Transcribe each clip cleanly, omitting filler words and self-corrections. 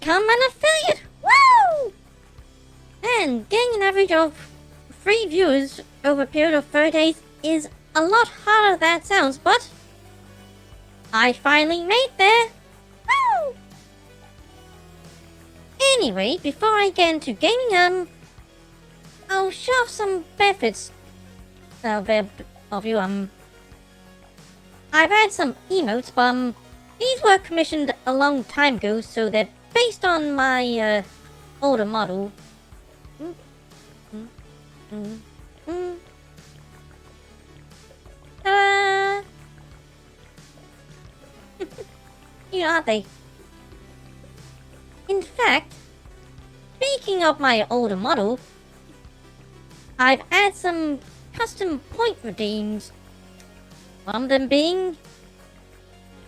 become an affiliate! Woo! And getting an average of 3 viewers over a period of 30 days is a lot harder than that sounds, but I finally made there! Woo! Anyway, before I get into gaming, I'll show off some benefits of you. I've had some emotes, but these were commissioned a long time ago, so they're based on my older model. Ta-da! You aren't they? In fact, speaking of my older model, I've added some custom point redeems. One of them being,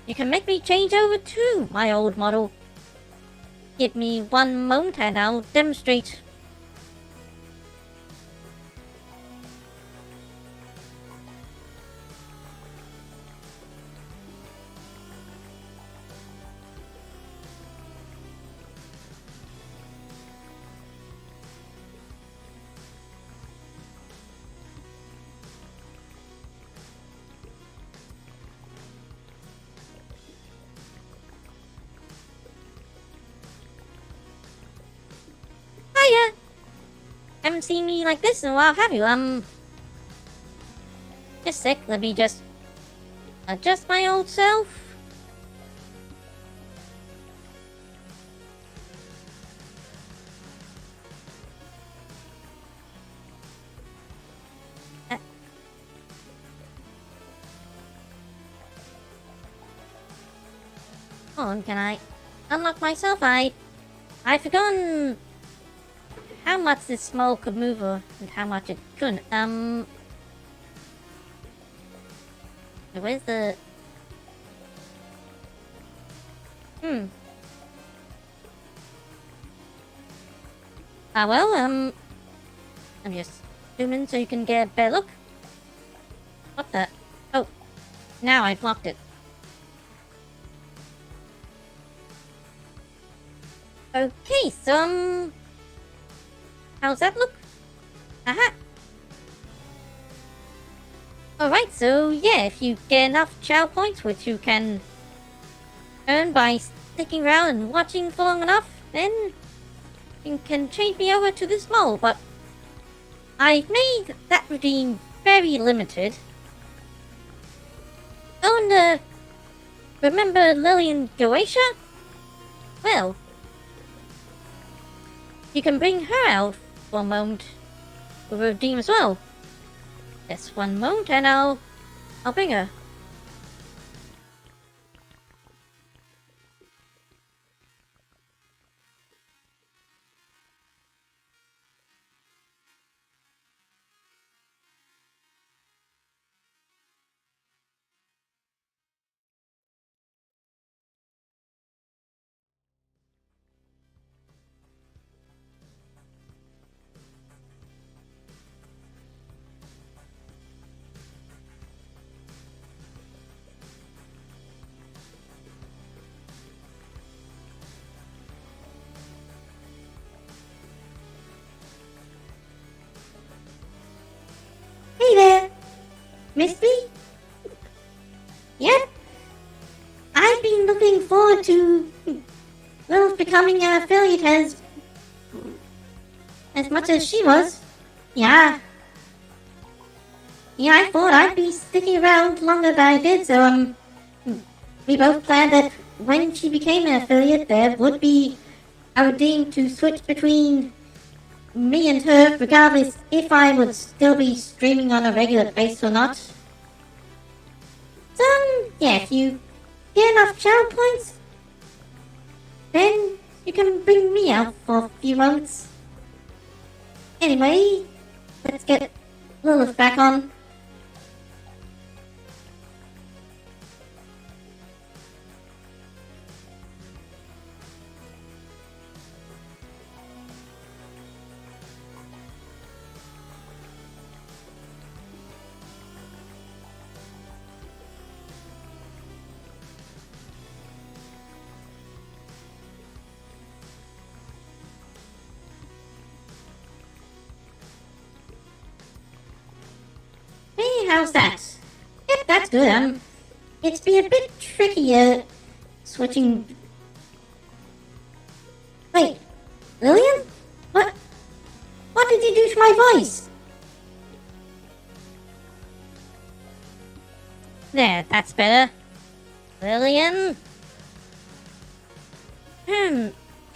you can make me change over to my old model. Give me one moment and I'll demonstrate. Hiya! Haven't seen me like this in a while, have you? Just a sec, let me just adjust my old self. Hold on, can I unlock myself? I've forgotten how much this small could move and how much it couldn't. Where's the... well, I'm just zooming so you can get a better look. What the... Oh, now I've locked it. Okay, so, how's that look? Aha! Alright, so yeah, if you get enough chow points, which you can earn by sticking around and watching for long enough, then you can change me over to this model, but I've made that redeem very limited. Oh, and remember Lillian Goetia? Well, you can bring her out for a moment with a redeem as well. Just one moment and I'll bring her. Hey there! Missed me? Yep. I've been looking forward to Lilith becoming an affiliate as much as she was. Yeah. Yeah, I thought I'd be sticking around longer than I did, so we both planned that when she became an affiliate there would be a redeem to switch between me and her, regardless if I would still be streaming on a regular basis or not. So, yeah, if you get enough channel points, then you can bring me out for a few moments. Anyway, let's get Lilith back on. how's that? Yep, that's good. It's been a bit tricky, switching... Wait, Lillian? What did you do to my voice? There, that's better. Lillian?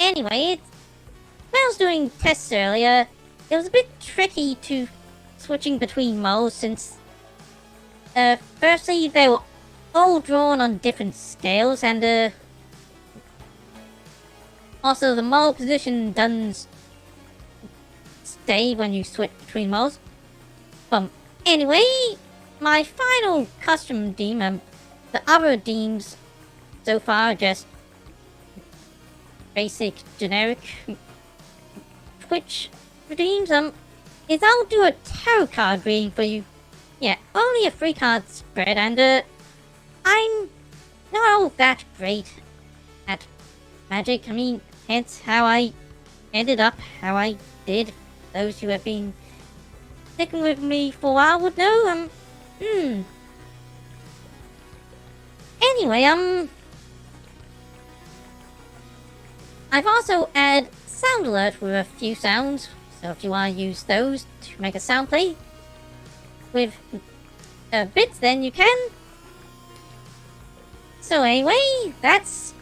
Anyway, when I was doing tests earlier, it was a bit tricky to switching between modes since, firstly, they were all drawn on different scales, and, also the mode position doesn't stay when you switch between modes. Anyway, my final custom theme, the other themes so far are just basic, generic Twitch themes. Is I'll do a tarot card reading for you. Yeah, only a 3-card spread, and, I'm not all that great at magic. I mean, hence how I ended up how I did. Those who have been sticking with me for a while would know, Anyway, I've also added sound alert with a few sounds, so if you want to use those to make a sound play with bits, then you can. So anyway, that's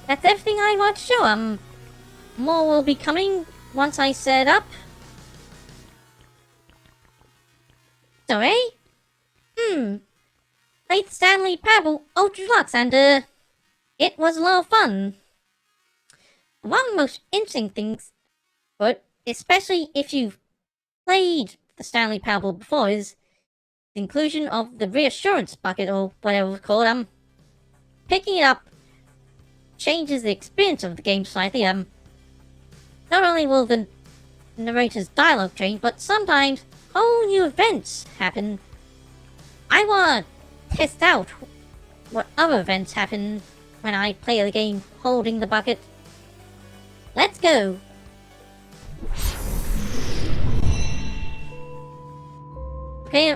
everything I want to show. More will be coming once I set up. So, played Stanley Parable Ultra Deluxe, and, it was a lot of fun. One of the most interesting things, but especially if you've played the Stanley Parable before, is the inclusion of the reassurance bucket, or whatever it's called. Picking it up changes the experience of the game slightly. Not only will the narrator's dialogue change, but sometimes whole new events happen. I want to test out what other events happen when I play the game holding the bucket. Let's go! Okay,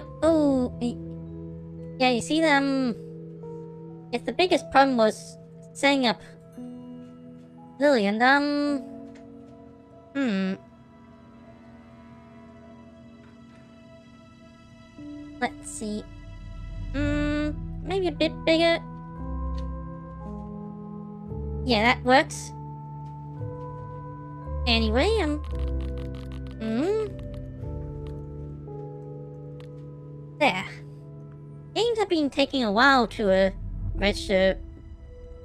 yeah, you see, if the biggest problem was setting up Lillian, let's see. Maybe a bit bigger. Yeah, that works. Anyway, there. Games have been taking a while to, register,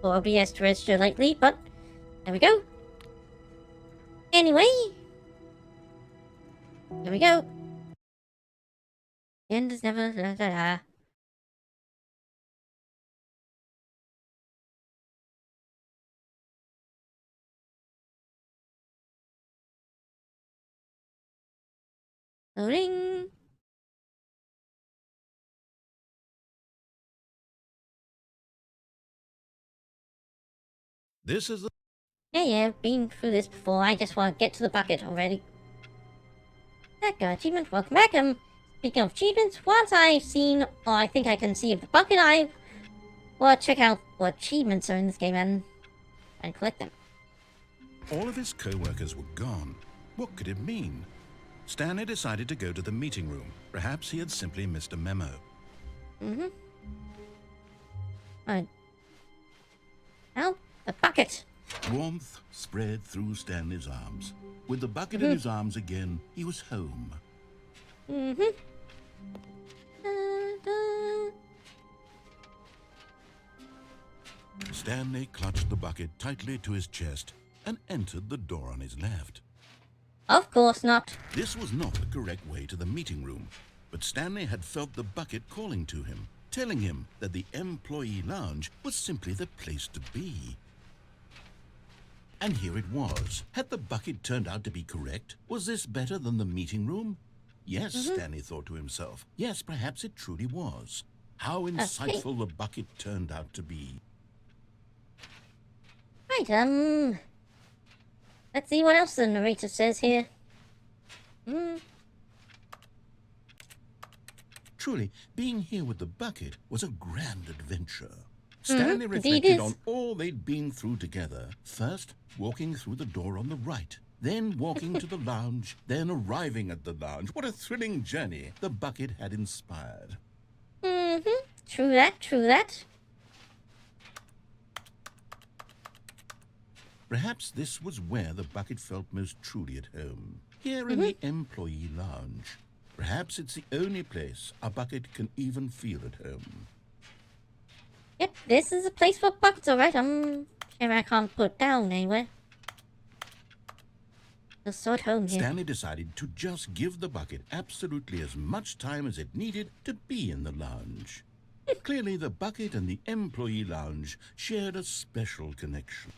or OBS to register lately, but there we go. Anyway, there we go. The end is never... Loading. This is the... Yeah, I've been through this before. I just want to get to the bucket already. That got achievement. Welcome back. Speaking of achievements, once I've seen, or I think I can see the bucket, I will check out what achievements are in this game and collect them. All of his co-workers were gone. What could it mean? Stanley decided to go to the meeting room. Perhaps he had simply missed a memo. Now, the bucket. Warmth spread through Stanley's arms. With the bucket in his arms again, he was home. Stanley clutched the bucket tightly to his chest and entered the door on his left. Of course not. This was not the correct way to the meeting room, but Stanley had felt the bucket calling to him, telling him that the employee lounge was simply the place to be. And here it was. Had the bucket turned out to be correct? Was this better than the meeting room? Yes, Stanley thought to himself. Yes, perhaps it truly was. How insightful the bucket turned out to be. Right, let's see what else the narrator says here. Truly, being here with the bucket was a grand adventure. Stanley Indeed reflected is. on all they'd been through together. First, walking through the door on the right. Then walking to the lounge. Then arriving at the lounge. What a thrilling journey the bucket had inspired. True that, true that. Perhaps this was where the bucket felt most truly at home. Here in the employee lounge. Perhaps it's the only place a bucket can even feel at home. Yep, this is a place for buckets, alright. I'm sure I can't put down anywhere. Just so at home here. Stanley decided to just give the bucket absolutely as much time as it needed to be in the lounge. Clearly, the bucket and the employee lounge shared a special connection.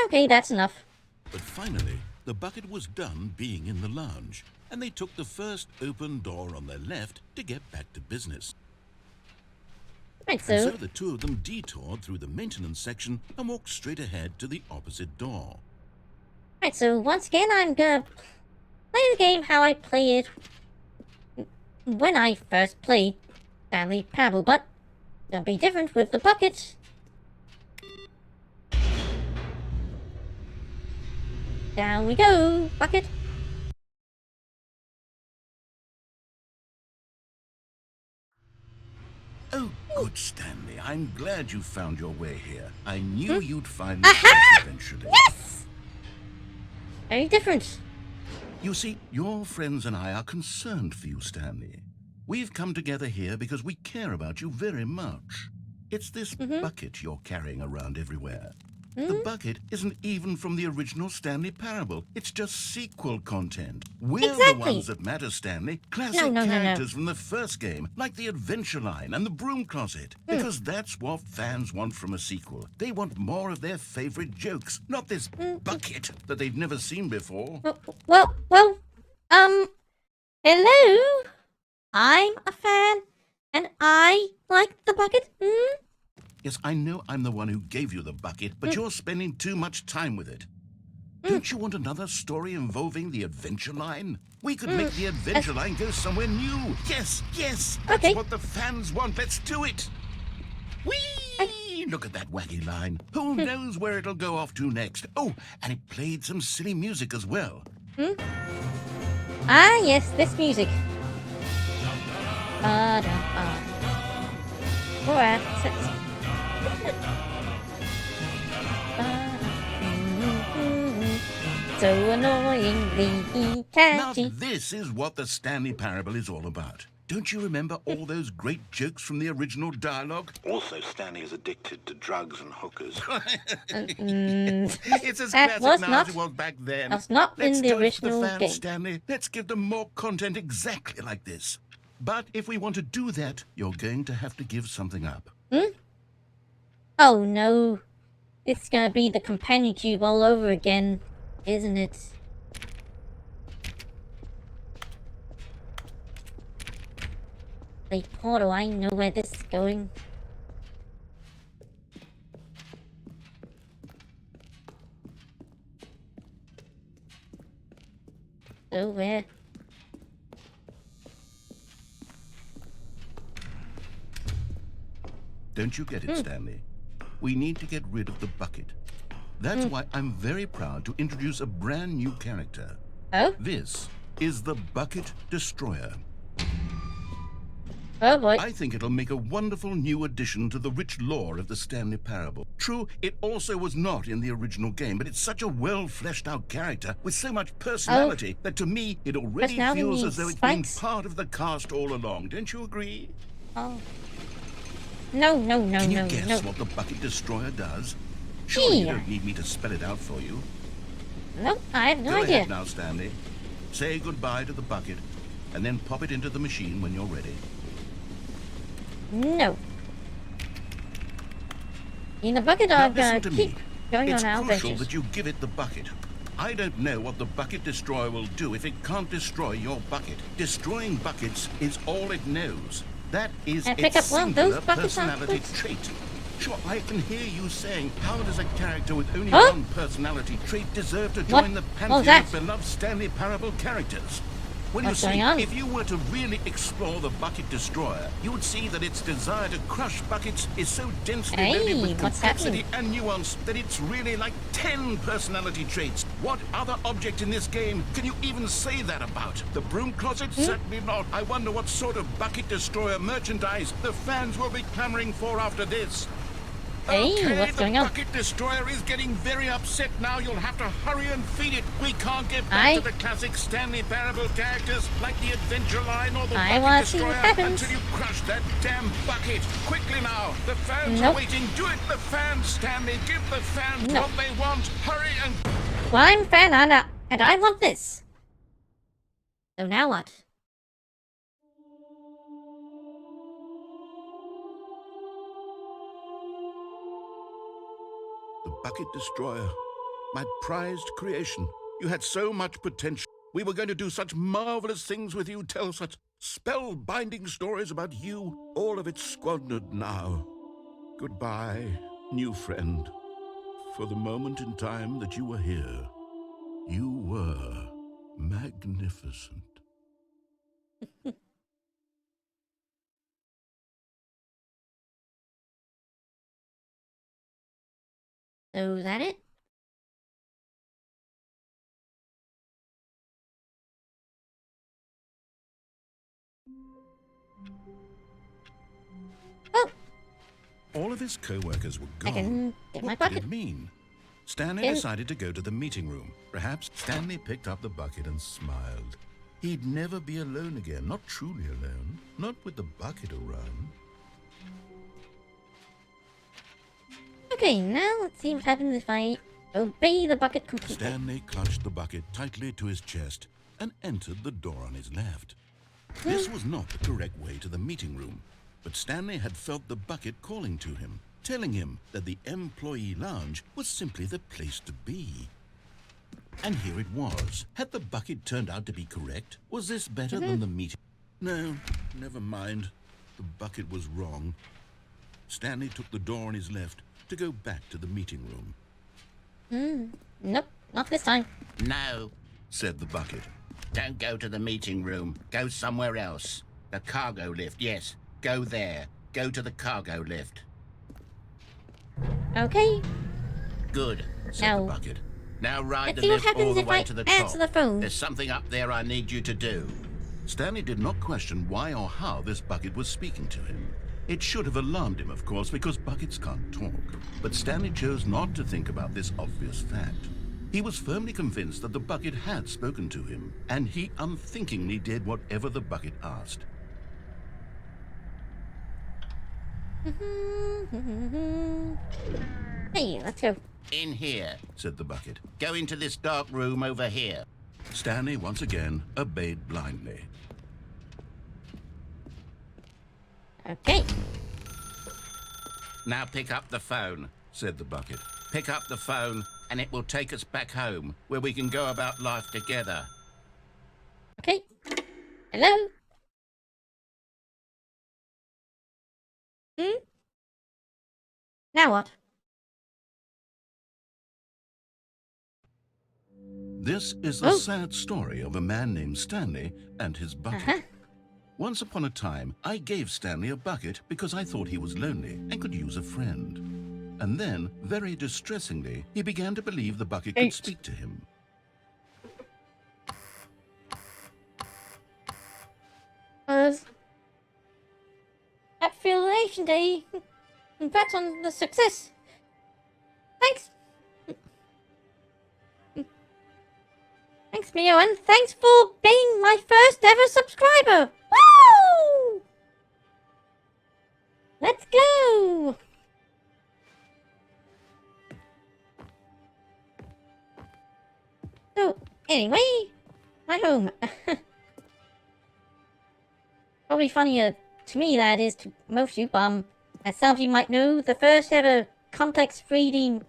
Okay, that's enough. But finally, the bucket was done being in the lounge, and they took the first open door on their left to get back to business. Right, And so so the two of them detoured through the maintenance section and walked straight ahead to the opposite door. Right, so once again, I'm gonna play the game how I played it when I first played Stanley Parable, but it'll be different with the bucket. Down we go, bucket. Oh, good, Stanley. I'm glad you found your way here. I knew you'd find Aha! me eventually. Yes! Very different. You see, your friends and I are concerned for you, Stanley. We've come together here because we care about you very much. It's this bucket you're carrying around everywhere. The bucket isn't even from the original Stanley Parable. It's just sequel content. We're the Exactly. ones that matter, Stanley. Classic No. characters from the first game, like the Adventure Line and the Broom Closet. Because that's what fans want from a sequel. They want more of their favorite jokes, not this bucket that they've never seen before. Well, hello? I'm a fan, and I like the bucket. Yes, I know I'm the one who gave you the bucket, but you're spending too much time with it. Don't you want another story involving the Adventure Line? We could make the Adventure Line go somewhere new. Yes, that's Okay. what the fans want. Let's do it. Whee! Look at that wacky line. Who knows where it'll go off to next? Oh, and it played some silly music as well. Ah, yes, this music. Alright, so annoyingly Now, catchy. this is what the Stanley Parable is all about. Don't you remember all those great jokes from the original dialogue? Also, Stanley is addicted to drugs and hookers. It's as That classic was now not- as it was back then. that's not in Let's the do it for original the fans, game. Stanley. Let's give them more content exactly like this. But if we want to do that, you're going to have to give something up. Oh no. It's gonna be the companion cube all over again, isn't it? Wait, portal, I know where this is going. So where? Don't you get it, Stanley? We need to get rid of the bucket. That's why I'm very proud to introduce a brand new character. Oh? This is the Bucket Destroyer. Oh boy. I think it'll make a wonderful new addition to the rich lore of the Stanley Parable. True, it also was not in the original game, but it's such a well-fleshed-out character with so much personality that to me it already Personality feels means as though it's been spikes? part of the cast all along. Don't you agree? Oh. No. Can you guess what the Bucket Destroyer does? Surely you Gee. don't need me to spell it out for you. Nope, I have no Go idea. ahead now, Stanley. Say goodbye to the bucket, and then pop it into the machine when you're ready. No. In the bucket, Now I'm gonna listen to keep me. going It's on our crucial adventures. that you give it the bucket. I don't know what the Bucket Destroyer will do if it can't destroy your bucket. Destroying buckets is all it knows. That is Can I pick its up one of those singular buckets personality afterwards? trait. Sure, I can hear you saying, how does a character with only Huh? one personality trait deserve to What? join the What was pantheon that? of beloved Stanley Parable characters? Well, What's you see, going on? if you were to really explore the bucket destroyer, you would see that its desire to crush buckets is so densely Hey, loaded with what's complexity happening? and nuance that it's really like 10 personality traits. What other object in this game can you even say that about? The broom closet? Certainly not. I wonder what sort of bucket destroyer merchandise the fans will be clamoring for after this. Hey, Okay, what's the going on? bucket destroyer is getting very upset now. You'll have to hurry and feed it. We can't get back Aye. to the classic Stanley Parable characters like the Adventure Line or the I bucket wanna see what destroyer happens. until you crush that damn bucket. Quickly now, the fans Nope. are waiting. Do it, the fans, Stanley. Give the fans No. what they want. Hurry and... Well, I'm fan and I want this. So now what? The bucket destroyer, my prized creation. You had so much potential. We were going to do such marvelous things with you, tell such spellbinding stories about you. All of it squandered now. Goodbye, new friend. For the moment in time that you were here, you were magnificent. So is that it? Oh, All of his co-workers were I gone. can get my What could bucket. it mean? Stanley Can- decided to go to the meeting room. Perhaps Stanley picked up the bucket and smiled. He'd never be alone again, not truly alone, not with the bucket around. Okay, now let's see what happens if I obey the bucket completely. Stanley clutched the bucket tightly to his chest and entered the door on his left. This was not the correct way to the meeting room, but Stanley had felt the bucket calling to him, telling him that the employee lounge was simply the place to be. And here it was. Had the bucket turned out to be correct? Was this better than the meeting? No, never mind. The bucket was wrong. Stanley took the door on his left to go back to the meeting room. Nope, not this time. No, said the bucket. Don't go to the meeting room. Go somewhere else. The cargo lift, yes. Go there. Go to the cargo lift. Okay, Good, said Now, the bucket. Now ride let's the see what lift all happens the if way I to the answer top. the phone. There's something up there I need you to do. Stanley did not question why or how this bucket was speaking to him. It should have alarmed him, of course, because buckets can't talk. But Stanley chose not to think about this obvious fact. He was firmly convinced that the bucket had spoken to him, and he unthinkingly did whatever the bucket asked. Hey, let's go. In here, said the bucket. Go into this dark room over here. Stanley once again obeyed blindly. Okay. Now pick up the phone, said the bucket. Pick up the phone and it will take us back home where we can go about life together. Okay. Hello? Now what? This is the Oh. sad story of a man named Stanley and his bucket. Uh-huh. Once upon a time, I gave Stanley a bucket because I thought he was lonely and could use a friend. And then, very distressingly, he began to believe the bucket could Eight. speak to him. Was Affiliation Day. Congrats on the success. Thanks. Thanks, Mio, and thanks for being my first ever subscriber. Woo! Let's go. So, anyway, my home. Probably funnier to me that is to most of you. As some of you might know, the first ever complex 3D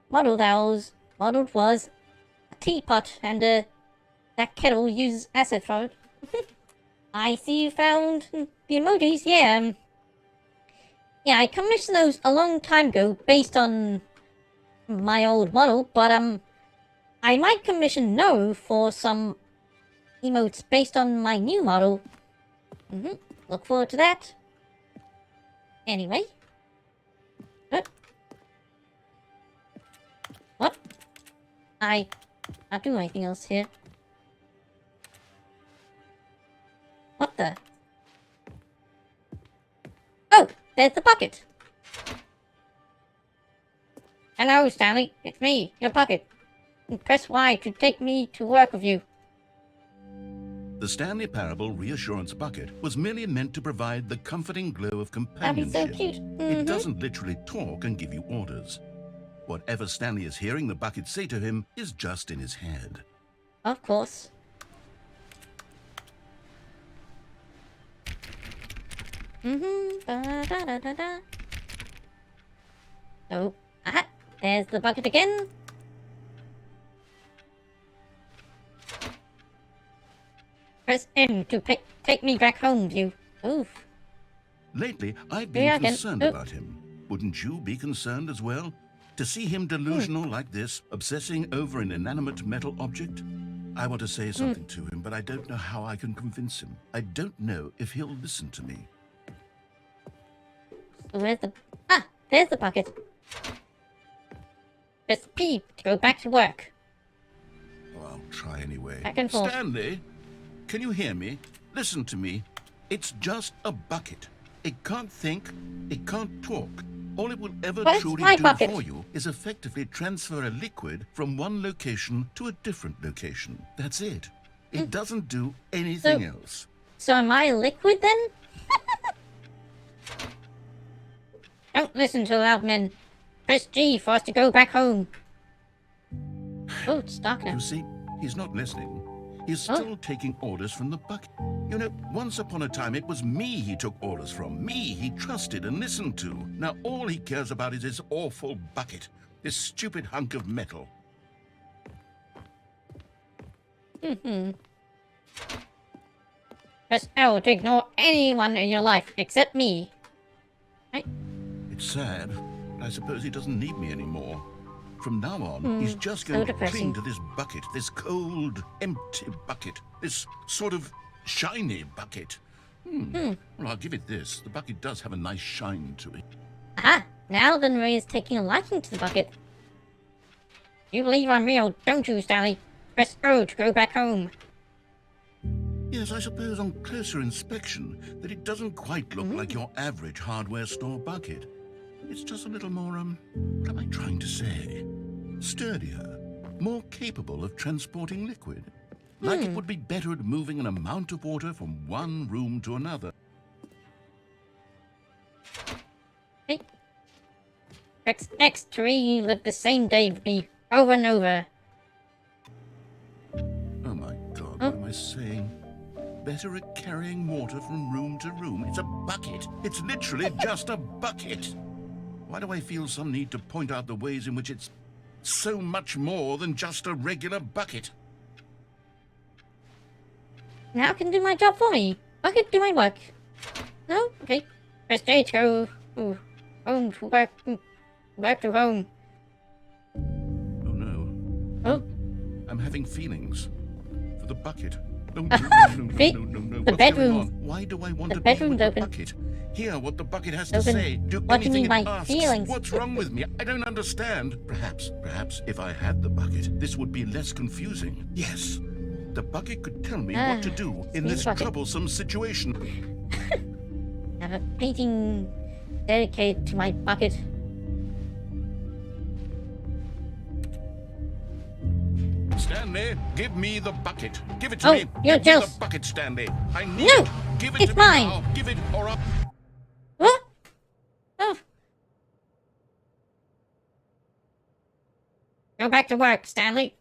model that was modeled was a teapot, and that kettle uses acid for it. I see you found the emojis. Yeah, yeah, I commissioned those a long time ago based on my old model, but I might commission No for some emotes based on my new model. Look forward to that. Anyway. What? I not do anything else here. What the? Oh, there's the bucket. Hello, Stanley. It's me, your bucket. Press Y to take me to work with you. The Stanley Parable reassurance bucket was merely meant to provide the comforting glow of That'd be so companionship. cute. It doesn't literally talk and give you orders. Whatever Stanley is hearing the bucket say to him is just in his head. Of course. Da-da-da-da-da. So, there's the bucket again. Press N to take me back home, you. Oof. Lately, I've Yeah, been again. concerned about him. Wouldn't you be concerned as well? To see him delusional like this, obsessing over an inanimate metal object? I want to say something to him, but I don't know how I can convince him. I don't know if he'll listen to me. So where's the... there's the bucket. Press P to go back to work. Oh, I'll try anyway. Back and forth. Stanley, can you hear me? Listen to me. It's just a bucket. It can't think. It can't talk. All it will ever Where's truly my do bucket? for you is effectively transfer a liquid from one location to a different location. That's it. It doesn't do anything else. So am I liquid then? Don't listen to loud men. Press G for us to go back home. Oh, it's dark now. You see, he's not listening. He's still taking orders from the bucket. You know, once upon a time it was me he took orders from. Me he trusted and listened to. Now all he cares about is his awful bucket. This stupid hunk of metal. Press L to ignore anyone in your life except me. Right? It's sad, but I suppose he doesn't need me anymore. From now on, he's just going to depressing. cling to this bucket, this cold, empty bucket, this sort of shiny bucket. Well, I'll give it this. The bucket does have a nice shine to it. Aha! Now then Ray is taking a liking to the bucket. You believe I'm real, don't you, Stanley? Press O to go back home. Yes, I suppose on closer inspection that it doesn't quite look like your average hardware store bucket. It's just a little more, what am I trying to say? Sturdier, more capable of transporting liquid. Like it would be better at moving an amount of water from one room to another. Hey. Press X to relive the same day with me over and over. Oh my God, what am I saying? Better at carrying water from room to room. It's a bucket. It's literally just a bucket. Why do I feel some need to point out the ways in which it's so much more than just a regular bucket? Now can do my job for me. Bucket do my work. No? Okay. Press J to go home to work. Work to home. Oh no. Oh. I'm having feelings for the bucket. No, See? no. The What's bedroom. going on? Why do I want The to be bedroom's with the open. bucket? Hear what the bucket has to Open. say. Do What do you anything mean it by asks. feelings? What's wrong with me? I don't understand. Perhaps if I had the bucket, this would be less confusing. Yes. The bucket could tell me what to do in sweet this bucket. troublesome situation. I have a painting dedicated to my bucket. Stanley, give me the bucket. Give it to Oh, me. you're Give me jealous. the bucket, Stanley. I need No, it. Give it it's to mine. me now. Give it or I'll... What? Oh. Go back to work, Stanley.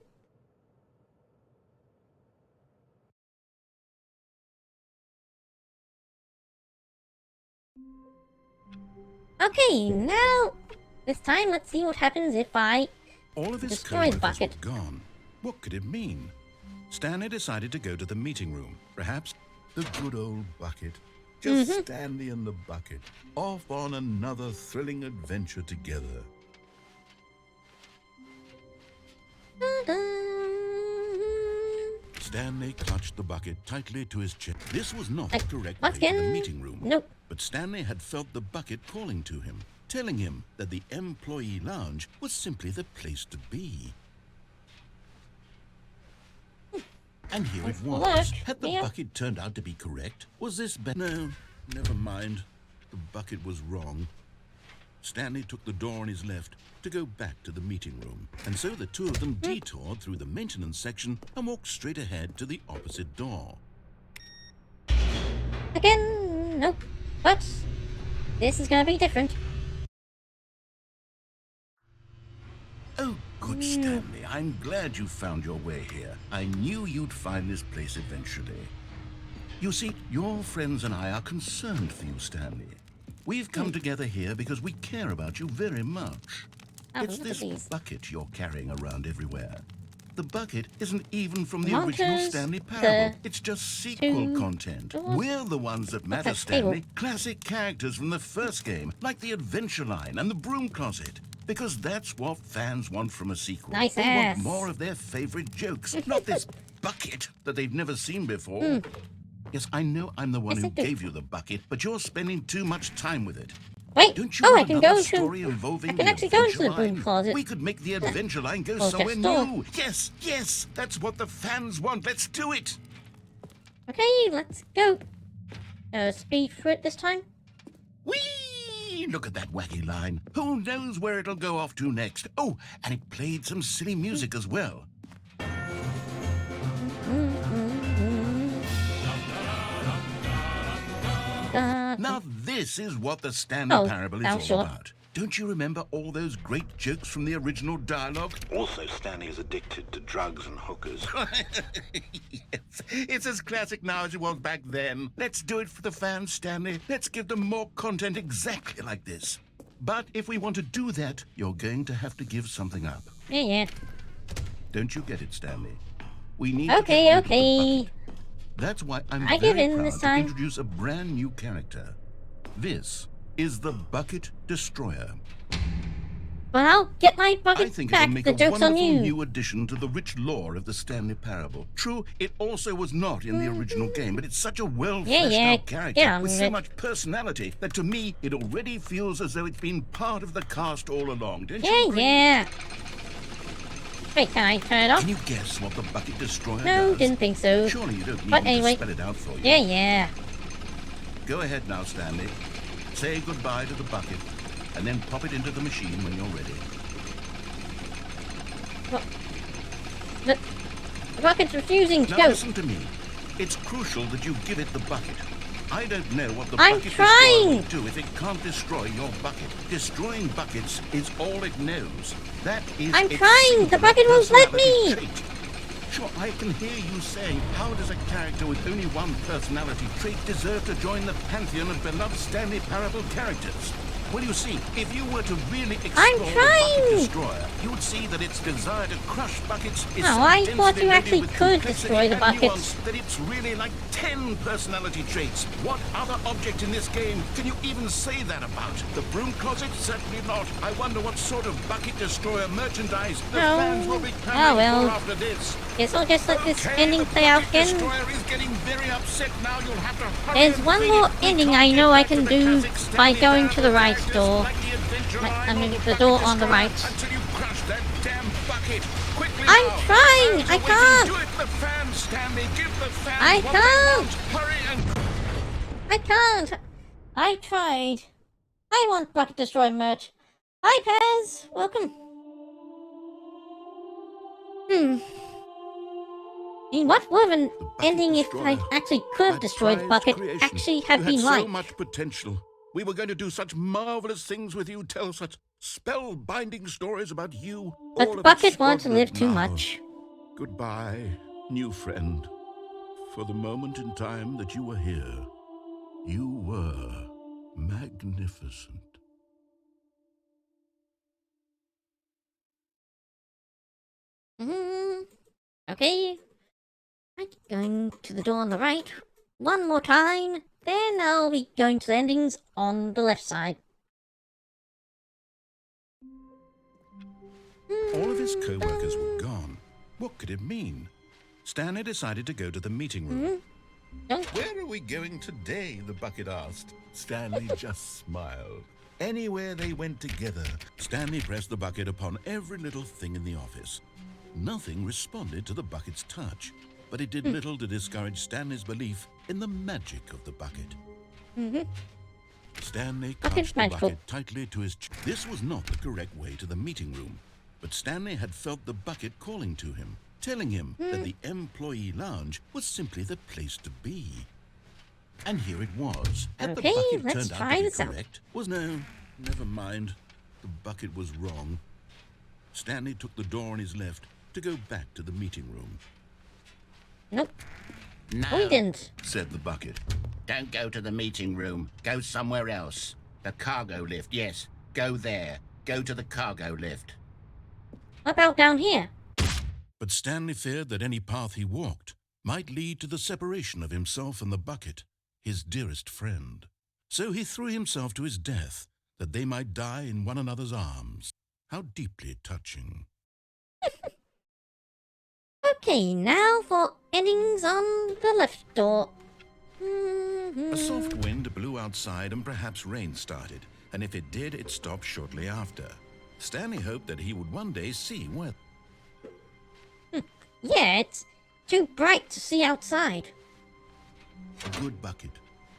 Okay, now this time let's see what happens if I All of his destroy the co-workers bucket. were gone. What could it mean? Stanley decided to go to the meeting room. Perhaps The good old bucket. Just Stanley and the bucket. Off on another thrilling adventure together. Stanley clutched the bucket tightly to his chest. This was not the correct way Once to the again, meeting room. nope. But Stanley had felt the bucket calling to him, telling him that the employee lounge was simply the place to be. And here it was. Look, Had the yeah. bucket turned out to be correct? Was this better? No, never mind. The bucket was wrong. Stanley took the door on his left to go back to the meeting room, and so the two of them detoured through the maintenance section and walked straight ahead to the opposite door. Again, nope. But this is gonna be different. Oh, good, Stanley. I'm glad you found your way here. I knew you'd find this place eventually. You see, your friends and I are concerned for you, Stanley. We've come together here because we care about you very much. Oh, It's look at this these. bucket you're carrying around everywhere. The bucket isn't even from the Monsters, original Stanley Parable. the It's just sequel two content. doors. We're the ones that matter, that Stanley. table? Classic characters from the first game, like the Adventure Line and the Broom Closet. Because that's what fans want from a sequel. Nice They ass. want more of their favorite jokes, not this bucket that they've never seen before. Yes, I know I'm the one Yes, who I do. gave you the bucket, but you're spending too much time with it. Wait. Don't you Oh, want I can another go story to. involving I can the actually go into the Adventure broom Line? closet. We could make the Adventure Line go Well, somewhere just door. new. Yes, yes, that's what the fans want. Let's do it. Okay, let's go. Speed for it this time. Whee! Look at that wacky line. Who knows where it'll go off to next? Oh, and it played some silly music as well. Now this is what the Stanley Oh, Parable now is all sure. about. Don't you remember all those great jokes from the original dialogue? Also, Stanley is addicted to drugs and hookers. Yes, it's as classic now as it was back then. Let's do it for the fans, Stanley. Let's give them more content exactly like this. But if we want to do that, you're going to have to give something up. Yeah. Don't you get it, Stanley? We need to Okay, get rid of the okay. bucket. That's why I'm I give very in proud this to time. introduce a brand new character. This is the Bucket Destroyer. But I'll get my I bucket think back. it'll make The a joke's on wonderful you. new addition to the rich lore of the Stanley Parable. True, it also was not in the original game, but it's such a well-fleshed Yeah, out character get on with with so it. much personality that to me it already feels as though it's been part of the cast all along. Don't you Yeah, agree? yeah. Wait, can I turn it off? Can you guess what the Bucket Destroyer No, does? didn't think so. Surely you don't need But me anyway. to spell it out for you. Yeah. Go ahead now, Stanley. Say goodbye to the bucket, and then pop it into the machine when you're ready. The bucket's refusing to Now go. listen to me. It's crucial that you give it the bucket. I don't know what the I'm bucket trying. destroyer will do if it can't destroy your bucket. Destroying buckets is all it knows. That is I'm its trying. The singular bucket won't let me. personality trait. Sure, I can hear you saying, how does a character with only one personality trait deserve to join the pantheon of beloved Stanley Parable characters? Well, you see, if you were to really explore the Bucket trying. Destroyer, you would see that its desire to crush buckets is No, so I densely thought you loaded actually with could complexity destroy the and buckets. nuance that it's really like 10 personality traits. What other object in this game can you even say that about? The broom closet? Certainly not. I wonder what sort of Bucket Destroyer merchandise the No. fans will be Oh, clamoring well. for after this. Guess I'll just let this Okay, ending the play out Bucket again. Destroyer is getting very upset now. You'll have to hurry There's and one feed more it. We ending can't I get know I back to can the do classic by Stanley going to the Parable right characters door. like the Adventure Like, Line I or mean, the the Bucket door on the Destroyer right. until you crush that damn bucket. Quickly I'm now. trying. Fans I are waiting. can't. Do it, the fans, Stanley. Give the fans I what can't. they want. Hurry and I can't. I tried. I want Bucket Destroyer merch. Hi, Pez. Welcome. I mean, what would an Bucket ending if I Destroyer. actually could have destroyed the prized bucket creation. actually have You been had like? so much potential. We were going to do such marvelous things with you, tell such spellbinding stories about you. But all the of it bucket wants to squandered live too now. much. Goodbye, new friend. For the moment in time that you were here, you were magnificent. Okay. I'm going to the door on the right. One more time. Then I'll be going to the endings on the left side. All of his co-workers were gone. What could it mean? Stanley decided to go to the meeting room. Where are we going today? The bucket asked. Stanley just smiled. Anywhere they went together. Stanley pressed the bucket upon every little thing in the office. Nothing responded to the bucket's touch, but it did little to discourage Stanley's belief in the magic of the bucket. Stanley clutched the bucket tightly to his chest. This was not the correct way to the meeting room, but Stanley had felt the bucket calling to him, telling him that the employee lounge was simply the place to be. And here it was. Had the bucket turned out to be correct? Was no, never mind. The bucket was wrong. Stanley took the door on his left to go back to the meeting room. Nope. No, We didn't. Said the bucket. don't go to the meeting room. Go somewhere else. The cargo lift, yes. Go there. Go to the cargo lift. What about down here? But Stanley feared that any path he walked might lead to the separation of himself and the bucket, his dearest friend. So he threw himself to his death, that they might die in one another's arms. How deeply touching. Okay, now for endings on the left door. A soft wind blew outside and perhaps rain started, and if it did, it stopped shortly after. Stanley hoped that he would one day see weather. Yeah, it's too bright to see outside. A good bucket.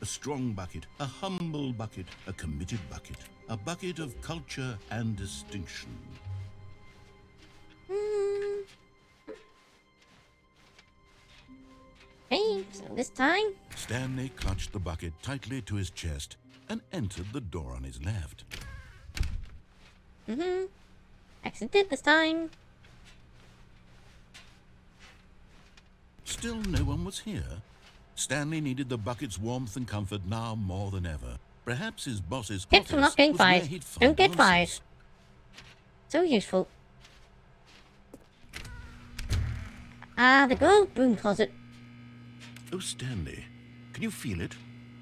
A strong bucket. A humble bucket. A committed bucket. A bucket of culture and distinction. Okay, so this time. Stanley clutched the bucket tightly to his chest and entered the door on his left. Accident this time. Still no one was here. Stanley needed the bucket's warmth and comfort now more than ever. Perhaps his boss's Tips for office not getting was where fired. he'd find Don't get fired. answers. So useful. Ah, the gold broom closet. Oh, Stanley, can you feel it?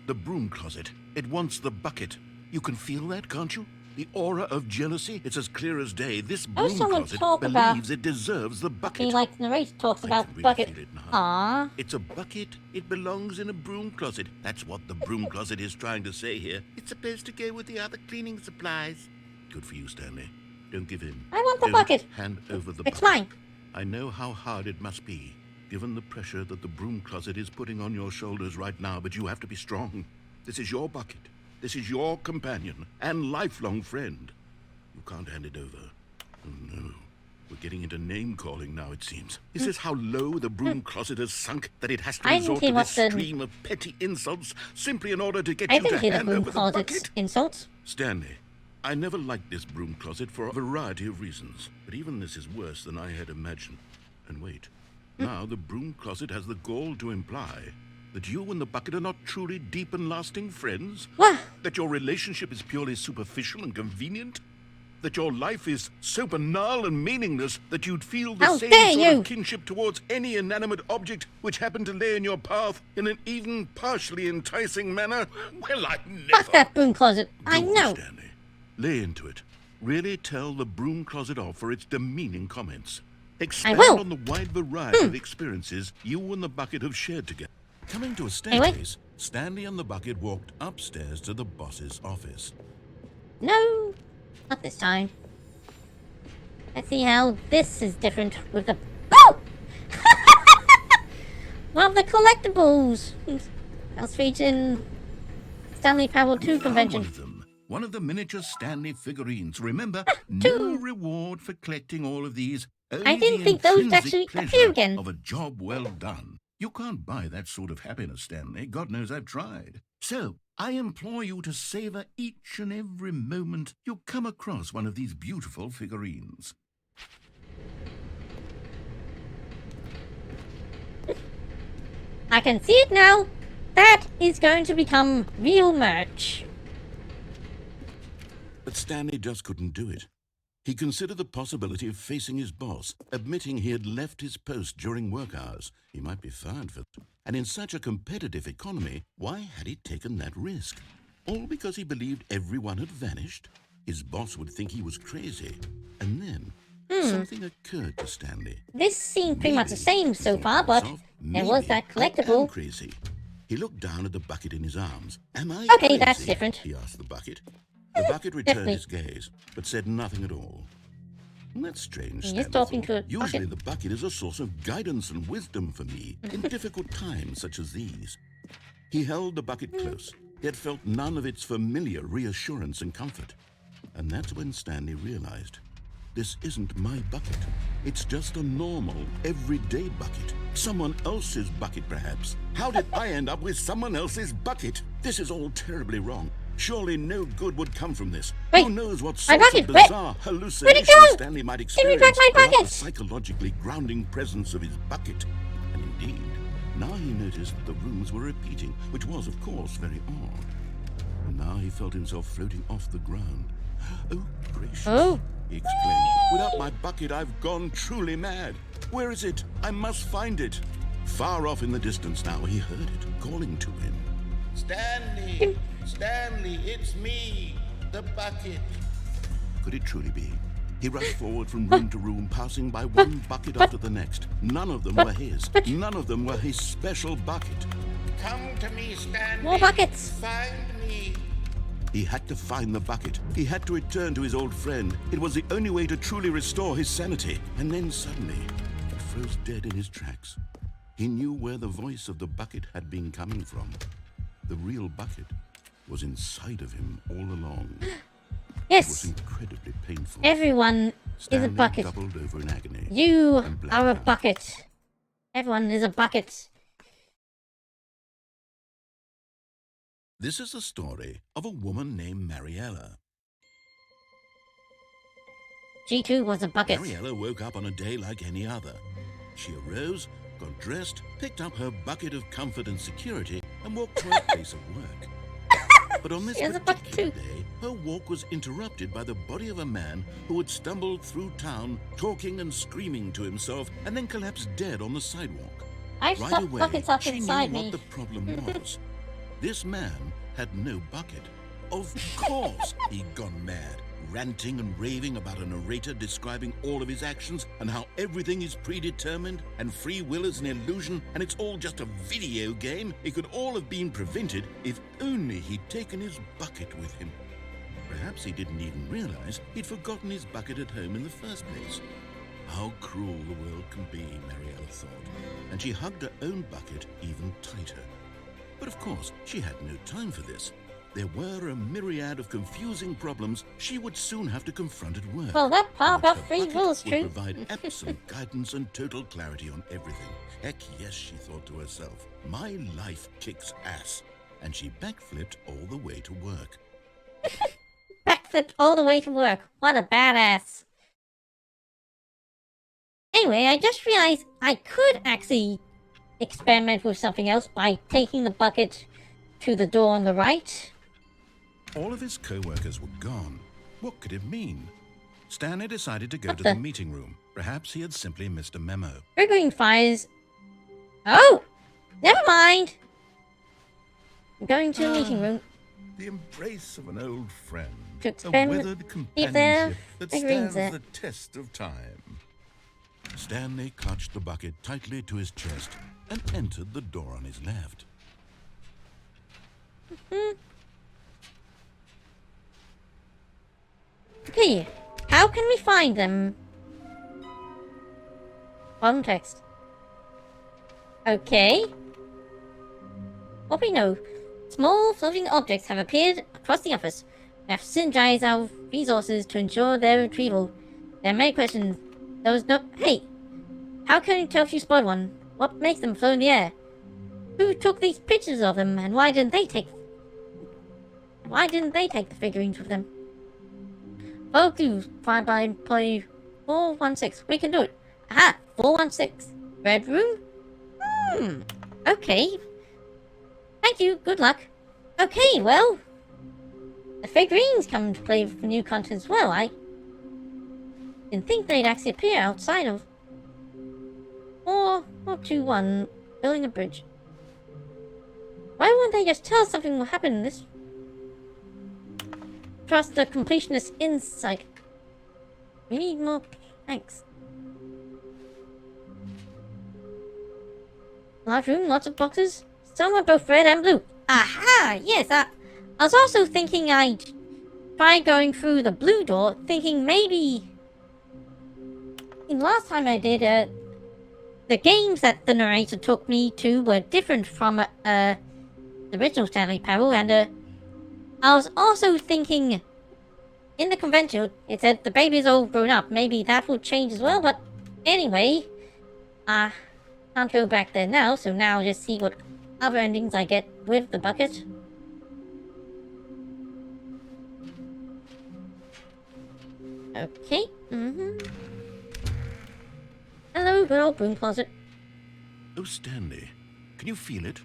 The broom closet. It wants the bucket. You can feel that, can't you? The aura of jealousy. It's as clear as day. This broom someone closet talk about- believes it deserves the bucket. He like the narrator talks I about can the really bucket. feel it now. Ah, It's a bucket. It belongs in a broom closet. That's what the broom closet is trying to say here. It's supposed to go with the other cleaning supplies. Good for you, Stanley. Don't give in. I want the Don't bucket. hand over the It's bucket. mine. I know how hard it must be, given the pressure that the broom closet is putting on your shoulders right now, but you have to be strong. This is your bucket. This is your companion and lifelong friend. You can't hand it over. Oh, no. We're getting into name-calling now, it seems. Is this how low the broom closet has sunk, that it has to I didn't resort hear to what this the- stream of petty insults simply in order to get I you to didn't hear the hand broom over the closet's bucket? insults. Stanley, I never liked this broom closet for a variety of reasons, but even this is worse than I had imagined. And wait, now the broom closet has the gall to imply that you and the bucket are not truly deep and lasting friends? What? That your relationship is purely superficial and convenient? That your life is so banal and meaningless that you'd feel the How same dare sort you! of kinship towards any inanimate object which happened to lay in your path in an even partially enticing manner? Well, I never... Fuck that broom closet. I Go on, know. Stanley. Lay into it. Really tell the broom closet off for its demeaning comments. Expand will. on the wide variety of experiences you and the bucket have shared together. Coming to a Anyway. staircase, Stanley and the bucket walked upstairs to the boss's office. No, not this time. Let's see how this is different with the... Oh! Well, the collectibles. I was featuring Stanley Parable 2 You are convention. One of them. One of the miniature Stanley figurines. Remember, no two. reward for collecting all of these. I Only didn't the think those intrinsic actually pleasure appear again. of a job well done. You can't buy that sort of happiness, Stanley. God knows I've tried. So, I implore you to savor each and every moment you come across one of these beautiful figurines. I can see it now. That is going to become real merch. But Stanley just couldn't do it. He considered the possibility of facing his boss, admitting he had left his post during work hours. He might be fired for that. And in such a competitive economy, why had he taken that risk? All because he believed everyone had vanished? His boss would think he was crazy. And then, something occurred to Stanley. This seemed pretty much the Maybe, same he so thought far, to but himself, there was that maybe I am collectible. crazy. He looked down at the bucket in his arms. Am I Okay, crazy? that's different. He asked the bucket. The bucket returned Definitely. his gaze, but said nothing at all. That's strange, He's Stanley talking thought. to a bucket. Usually the bucket is a source of guidance and wisdom for me in difficult times such as these. He held the bucket close, yet felt none of its familiar reassurance and comfort. And that's when Stanley realized, this isn't my bucket. It's just a normal, everyday bucket. Someone else's bucket, perhaps. How did I end up with someone else's bucket? This is all terribly wrong. Surely no good would come from this. Wait, Who knows what my sorts of bucket, where- bizarre hallucinations go? Stanley might Give me back experience my without the bucket! psychologically grounding presence of his bucket. And indeed, now he noticed that the rooms were repeating, which was, of course, very odd. And now he felt himself floating off the ground. Oh, gracious, Oh. he exclaimed. Without my bucket, I've gone truly mad. Where is it? I must find it. Far off in the distance now, he heard it, calling to him. Stanley! Stanley, it's me, the bucket. Could it truly be? He rushed forward from room to room, passing by one bucket after the next. None of them were his. None of them were his special bucket. Come to me, Stanley. More buckets. Find me. He had to find the bucket. He had to return to his old friend. It was the only way to truly restore his sanity. And then suddenly, he froze dead in his tracks. He knew where the voice of the bucket had been coming from. The real bucket was inside of him all along. It was Yes, incredibly painful. everyone is a Stanley bucket. doubled over in agony. You and blacked are a out. bucket. Everyone is a bucket. This is the story of a woman named Mariella. G2 was a bucket. Mariella woke up on a day like any other. She arose, got dressed, picked up her bucket of comfort and security, and walked to her place of work. But on this She has a bucket particular too. day, her walk was interrupted by the body of a man who had stumbled through town, talking and screaming to himself, and then collapsed dead on the sidewalk. I've Right stuck away, buckets up she inside knew me. what the problem was. This man had no bucket. Of course he'd gone mad, ranting and raving about a narrator describing all of his actions and how everything is predetermined and free will is an illusion and it's all just a video game. It could all have been prevented if only he'd taken his bucket with him. Perhaps he didn't even realize he'd forgotten his bucket at home in the first place. How cruel the world can be, Mariella thought, and she hugged her own bucket even tighter. But of course, she had no time for this. There were a myriad of confusing problems she would soon have to confront at work. Well, that part But about her free bucket will is would true. provide absolute guidance and total clarity on everything. Heck yes, she thought to herself. My life kicks ass. And she backflipped all the way to work. Backflipped all the way to work. What a badass. Anyway, I just realized I could actually experiment with something else by taking the bucket to the door on the right. All of his co-workers were gone. What could it mean? Stanley decided to go What to the- the meeting room. Perhaps he had simply missed a memo. Triggering fires. Oh! Never mind! I'm going to the meeting room. The embrace of an old friend. To A experiment- weathered if there companionship that agrees stands it. the test of time. Stanley clutched the bucket tightly to his chest and entered the door on his left. Okay, how can we find them? Bottom text. Okay. What we know, small floating objects have appeared across the office. We have synergized our resources to ensure their retrieval. There are many questions. There was no... Hey! How can you tell if you spotted one? What makes them float in the air? Who took these pictures of them, and why didn't they take... Why didn't they take the figurines with them? Follow clues, find by employee 416. We can do it. Aha! 416. Red room? Okay. Thank you, good luck. Okay, well... The figurines come to play with new content as well. I didn't think they'd actually appear outside of 421 building a bridge. Why wouldn't they just tell us something will happen in this? Trust the completionist insight. We need more Thanks. Large room, lots of boxes. Some are both red and blue. Aha! Yes, I was also thinking I'd try going through the blue door, thinking maybe... last time I did, the games that the narrator took me to were different from, the original Stanley Parable, and, I was also thinking... in the convention, it said the baby's all grown up. Maybe that will change as well, but anyway... can't go back there now, so now I'll just see what other endings I get with the bucket. Okay, Hello, good old broom closet. Oh, Stanley, can you feel it?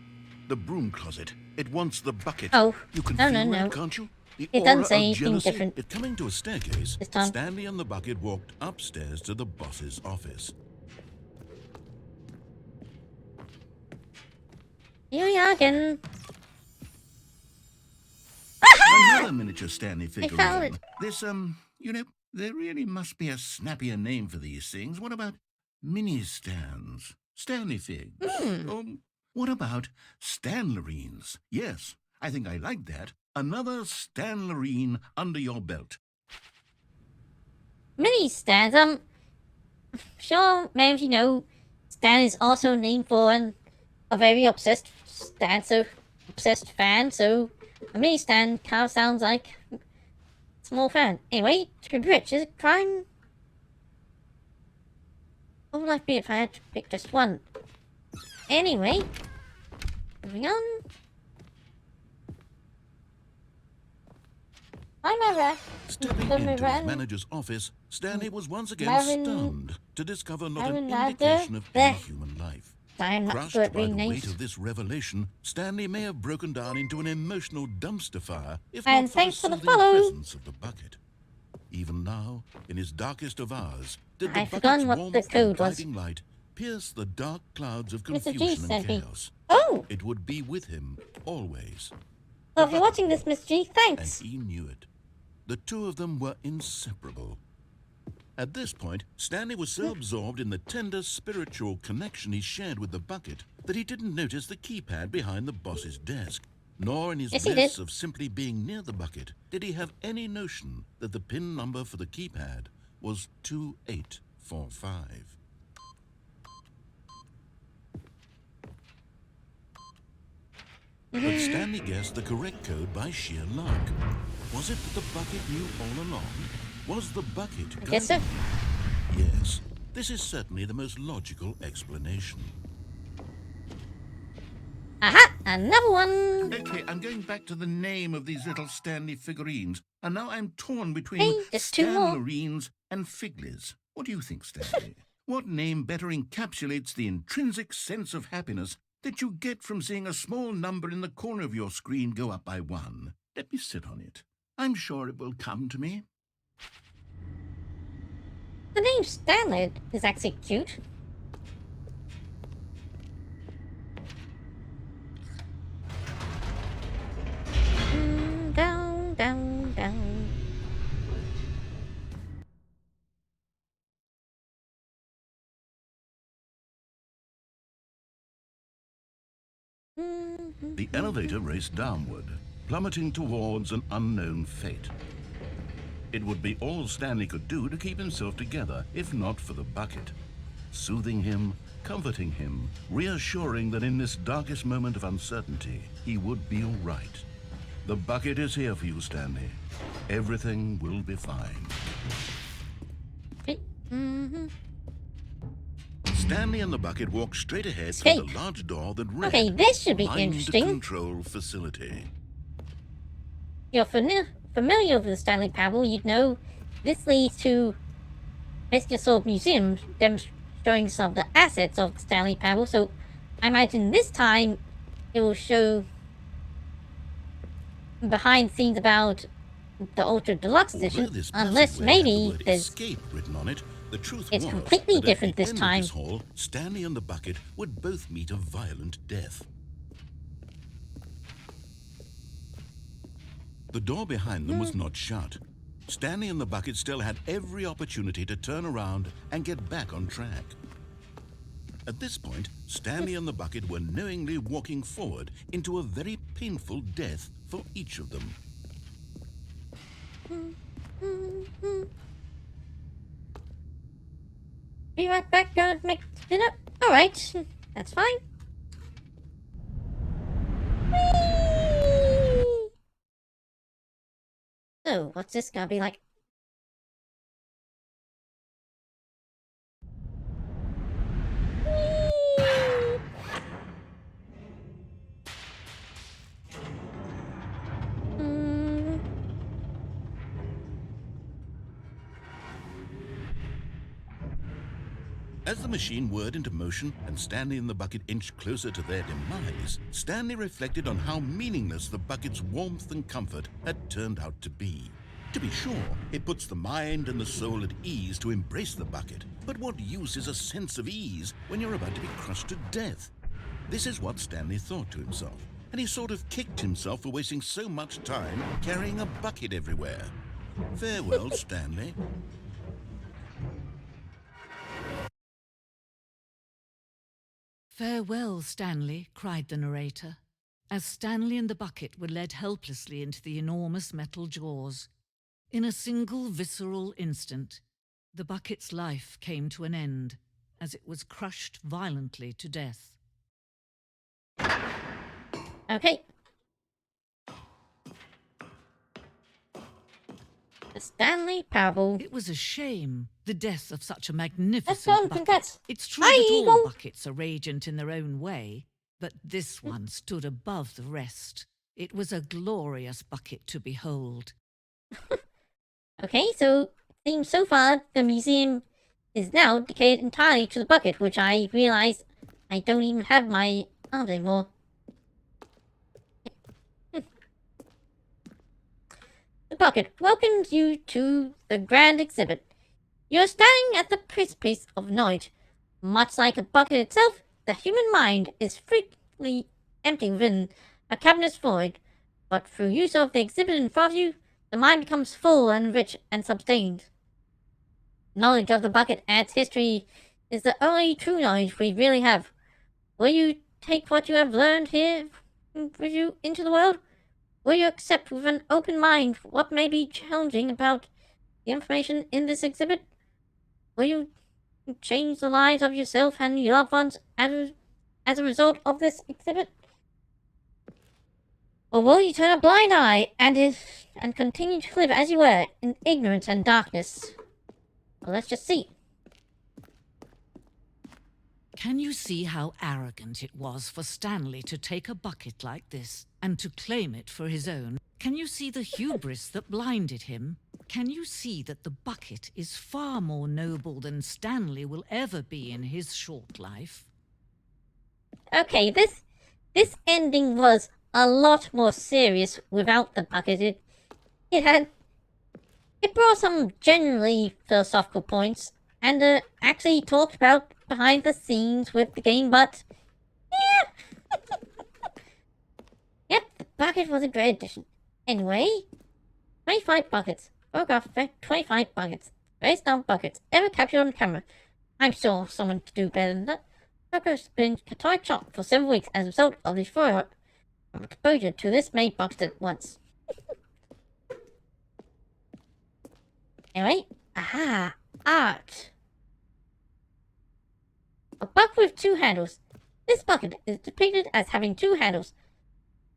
The broom closet. It wants the bucket. Oh, You can no, feel no, that, no. can't you? The It doesn't aura say of anything jealousy. different It coming to a staircase. this time. Stanley and the bucket walked upstairs to the boss's office. Here we are again. Another miniature Stanley figurine. found it. This, you know, there really must be a snappier name for these things. What about mini-stands? Stanley figs? What about Stanlerines? Yes, I think I like that. Another Stanlerine under your belt. Mini stands, sure, many of you know, Stan is also named for a very obsessed obsessed fan, so a mini stand kind of sounds like a small fan. Anyway, to be rich is a crime. What would life be if I had to pick just one? Anyway, moving on. I'm a Stepping into his manager's office, Stanley was once again stunned to discover not an indication of any human life. I'm not Crushed good at by the reading weight names. of this revelation, Stanley may have broken down into an emotional dumpster fire if And not for the thanks for the soothing follow. presence of the bucket. Even now, in his darkest of hours, did the I've bucket's forgotten what the warmth and code was. guiding light pierce the dark clouds of Mr. G confusion sent and me. chaos. Oh! It would be with him always, Well, if you're watching this, Miss G, and thanks. he knew it. The two of them were inseparable. At this point, Stanley was so absorbed in the tender spiritual connection he shared with the bucket that he didn't notice the keypad behind the boss's desk. Nor in his Yes, he bliss did. of simply being near the bucket did he have any notion that the PIN number for the keypad was 2845. But Stanley guessed the correct code by sheer luck. Was it that the bucket knew all along? Was the bucket I guess so. Yes, this is certainly the most logical explanation. Aha! Another one! Okay, I'm going back to the name of these little Stanley figurines, and now I'm torn between Hey, just two more. Stanlerines and Figlies. What do you think, Stanley? What name better encapsulates the intrinsic sense of happiness that you get from seeing a small number in the corner of your screen go up by 1? Let me sit on it. I'm sure it will come to me. The name Stanley is actually cute. Down, down, down. The elevator raced downward, plummeting towards an unknown fate. It would be all Stanley could do to keep himself together, if not for the bucket. Soothing him, comforting him, reassuring that in this darkest moment of uncertainty, he would be all right. The bucket is here for you, Stanley. Everything will be fine. Okay. Stanley and the bucket walked straight ahead Escape. through the large door that read Okay, this should be Mind interesting. Control Facility. You're familiar with the Stanley Parable, you'd know this leads to basically a sort of museum demonstrating some of the assets of the Stanley Parable, so I imagine this time it will show behind the scenes about the Ultra Deluxe Although edition, this unless passageway had the maybe word there's... escape written on it, the truth It's was completely that different at the this end time. Of this hall, Stanley and the bucket would both meet a violent death. The door behind them was not shut. Stanley and the bucket still had every opportunity to turn around and get back on track. At this point, Stanley and the bucket were knowingly walking forward into a very painful death for each of them. Be right back, gonna make dinner. Alright, that's fine. Whee! So, what's this gonna be like? Whee! As the machine whirred into motion and Stanley and the bucket inched closer to their demise, Stanley reflected on how meaningless the bucket's warmth and comfort had turned out to be. To be sure, it puts the mind and the soul at ease to embrace the bucket, but what use is a sense of ease when you're about to be crushed to death? This is what Stanley thought to himself, and he sort of kicked himself for wasting so much time carrying a bucket everywhere. Farewell, Stanley. "Farewell, Stanley," cried the narrator, as Stanley and the bucket were led helplessly into the enormous metal jaws. In a single visceral instant, the bucket's life came to an end as it was crushed violently to death. Okay. The Stanley Parable. It was a shame, the death of such a Let's magnificent go and bucket. congrats. It's true Hi, that all Eagle. buckets are radiant in their own way, but this one stood above the rest. It was a glorious bucket to behold. Okay, so seems so far the museum is now dedicated entirely to the bucket, which I realize I don't even have my arms anymore. The bucket welcomes you to the grand exhibit. You're standing at the precipice of knowledge. Much like a bucket itself, the human mind is frequently empty within a cavernous void, but through use of the exhibit in front of you, the mind becomes full and rich and sustained. Knowledge of the bucket and its history is the only true knowledge we really have. Will you take what you have learned here with you into the world? Will you accept with an open mind what may be challenging about the information in this exhibit? Will you change the lives of yourself and your loved ones as a result of this exhibit? Or will you turn a blind eye and continue to live as you were in ignorance and darkness? Well, let's just see. Can you see how arrogant it was for Stanley to take a bucket like this and to claim it for his own? Can you see the hubris that blinded him? Can you see that the bucket is far more noble than Stanley will ever be in his short life? Okay, this ending was a lot more serious without the bucket. It brought some genuinely philosophical points and actually talked about behind the scenes with the game, but yeah. Yep, the bucket was a great addition. Anyway, 25 buckets. Photograph effect 25 buckets. Face down buckets ever captured on camera. I'm sure someone could do better than that. Tucker's been cathartic shocked for several weeks as a result of the follow-up of exposure to this many buckets at once. Anyway, aha, art. A bucket with two handles. This bucket is depicted as having two handles.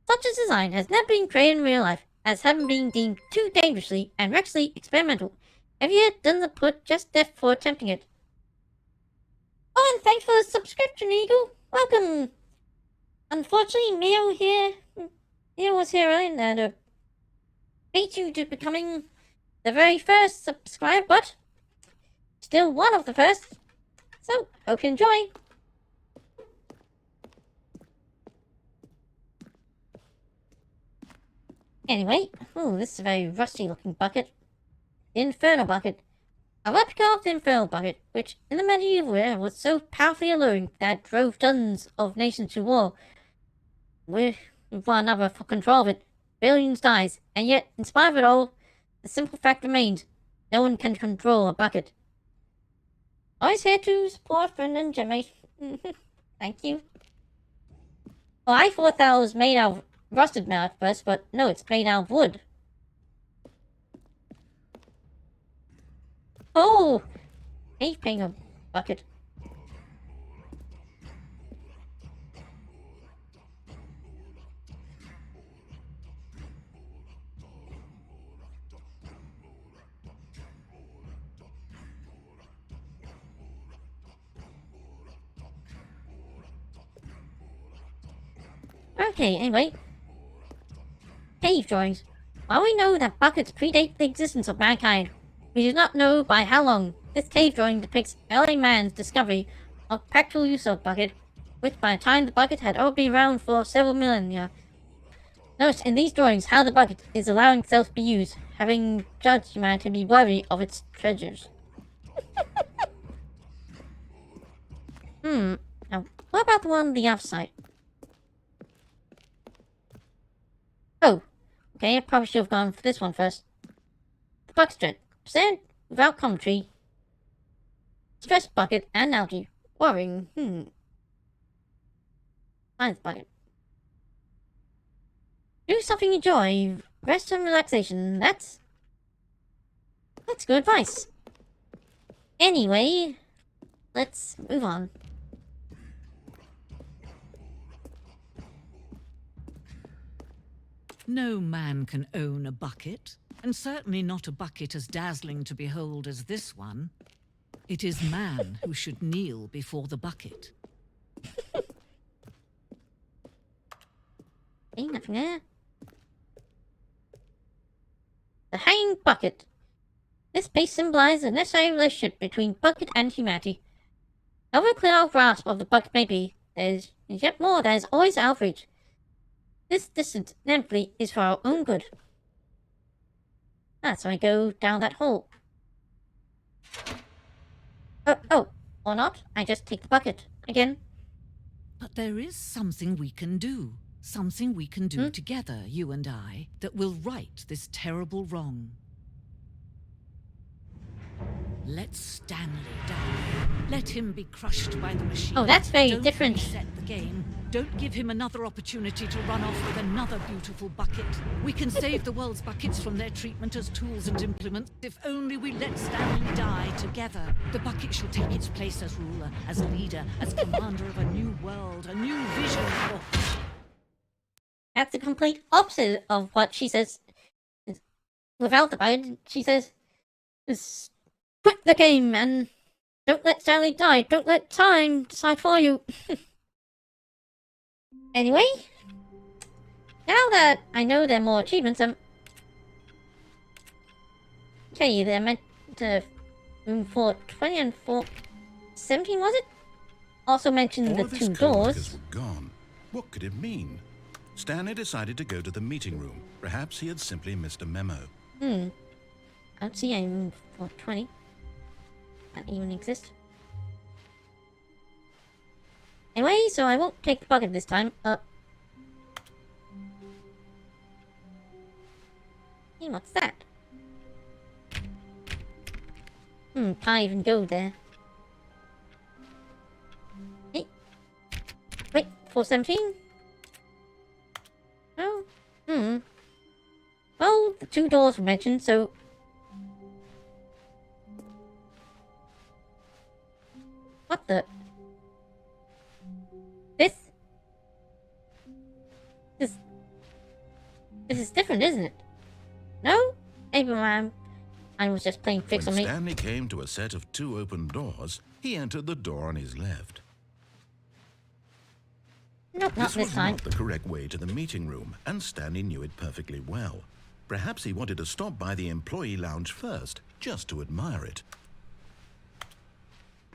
Such a design has never been created in real life, as having been deemed too dangerously and recklessly experimental. Have you yet done the put just death for attempting it? Oh, and thanks for the subscription, Eagle. Welcome. Unfortunately, Neo was here earlier and beat you to becoming the very first subscriber, but still one of the first. So, hope you enjoy. Anyway, this is a very rusty looking bucket. The Infernal Bucket. A replica of the Infernal Bucket, which in the medieval era was so powerfully alluring that it drove dozens of nations to war with one another for control of it. Billions died, and yet, in spite of it all, The simple fact remains, no one can control a bucket. Always here to support friend and Jimmy. Thank you. Well, I thought that was made out of rusted metal at first, but no, it's made out of wood. Oh! He's paying a bucket. Okay, anyway. Cave drawings. While we know that buckets predate the existence of mankind, we do not know by how long. This cave drawing depicts early man's discovery of practical use of bucket, which by the time the bucket had already been around for several millennia. Notice in these drawings how the bucket is allowing itself to be used, having judged humanity to be worthy of its treasures. Now, what about the one on the other side? Oh, okay, I probably should have gone for this one first. The bucket strip. Said without commentary. Stress bucket and algae. Worrying. Science bucket. Do something you enjoy. Rest and relaxation. That's good advice. Anyway, let's move on. No man can own a bucket, and certainly not a bucket as dazzling to behold as this one. It is man who should kneel before the bucket. Ain't nothing there. The hanging bucket. This piece symbolizes the necessary relationship between bucket and humanity. However clear our grasp of the bucket may be, there is yet more that is always outreach. This distance, inevitably, is for our own good. So I go down that hole. Oh, or not. I just take the bucket. Again. But there is something we can do. Something we can do together, you and I, that will right this terrible wrong. Let Stanley die. Let him be crushed by the machine. Oh, that's very Don't different. reset the game. Don't give him another opportunity to run off with another beautiful bucket. We can save the world's buckets from their treatment as tools and implements if only we let Stanley die together. The bucket shall take its place as ruler, as leader, as commander of a new world, a new vision for... That's the complete opposite of what she says. Without the bucket, she says, just quit the game and don't let Stanley die. Don't let time decide for you. Anyway, now that I know there are more achievements, okay, they're meant to room 420 and 417, was it? Also mentioned All the of his two co-workers doors. were gone. What could it mean? Stanley decided to go to the meeting room. Perhaps he had simply missed a memo. I don't see any room 420. That even exists. Anyway, so I won't take the bucket this time. Hey, what's that? Can't even go there. Hey. Wait, 417? Oh, well, the two doors were mentioned, so... What the... This is different, isn't it? No? Maybe I was just playing fix When on me. Stanley came to a set of two open doors, he entered the door on his left. Nope, not This this was time. not the correct way to the meeting room, and Stanley knew it perfectly well. Perhaps he wanted to stop by the employee lounge first, just to admire it.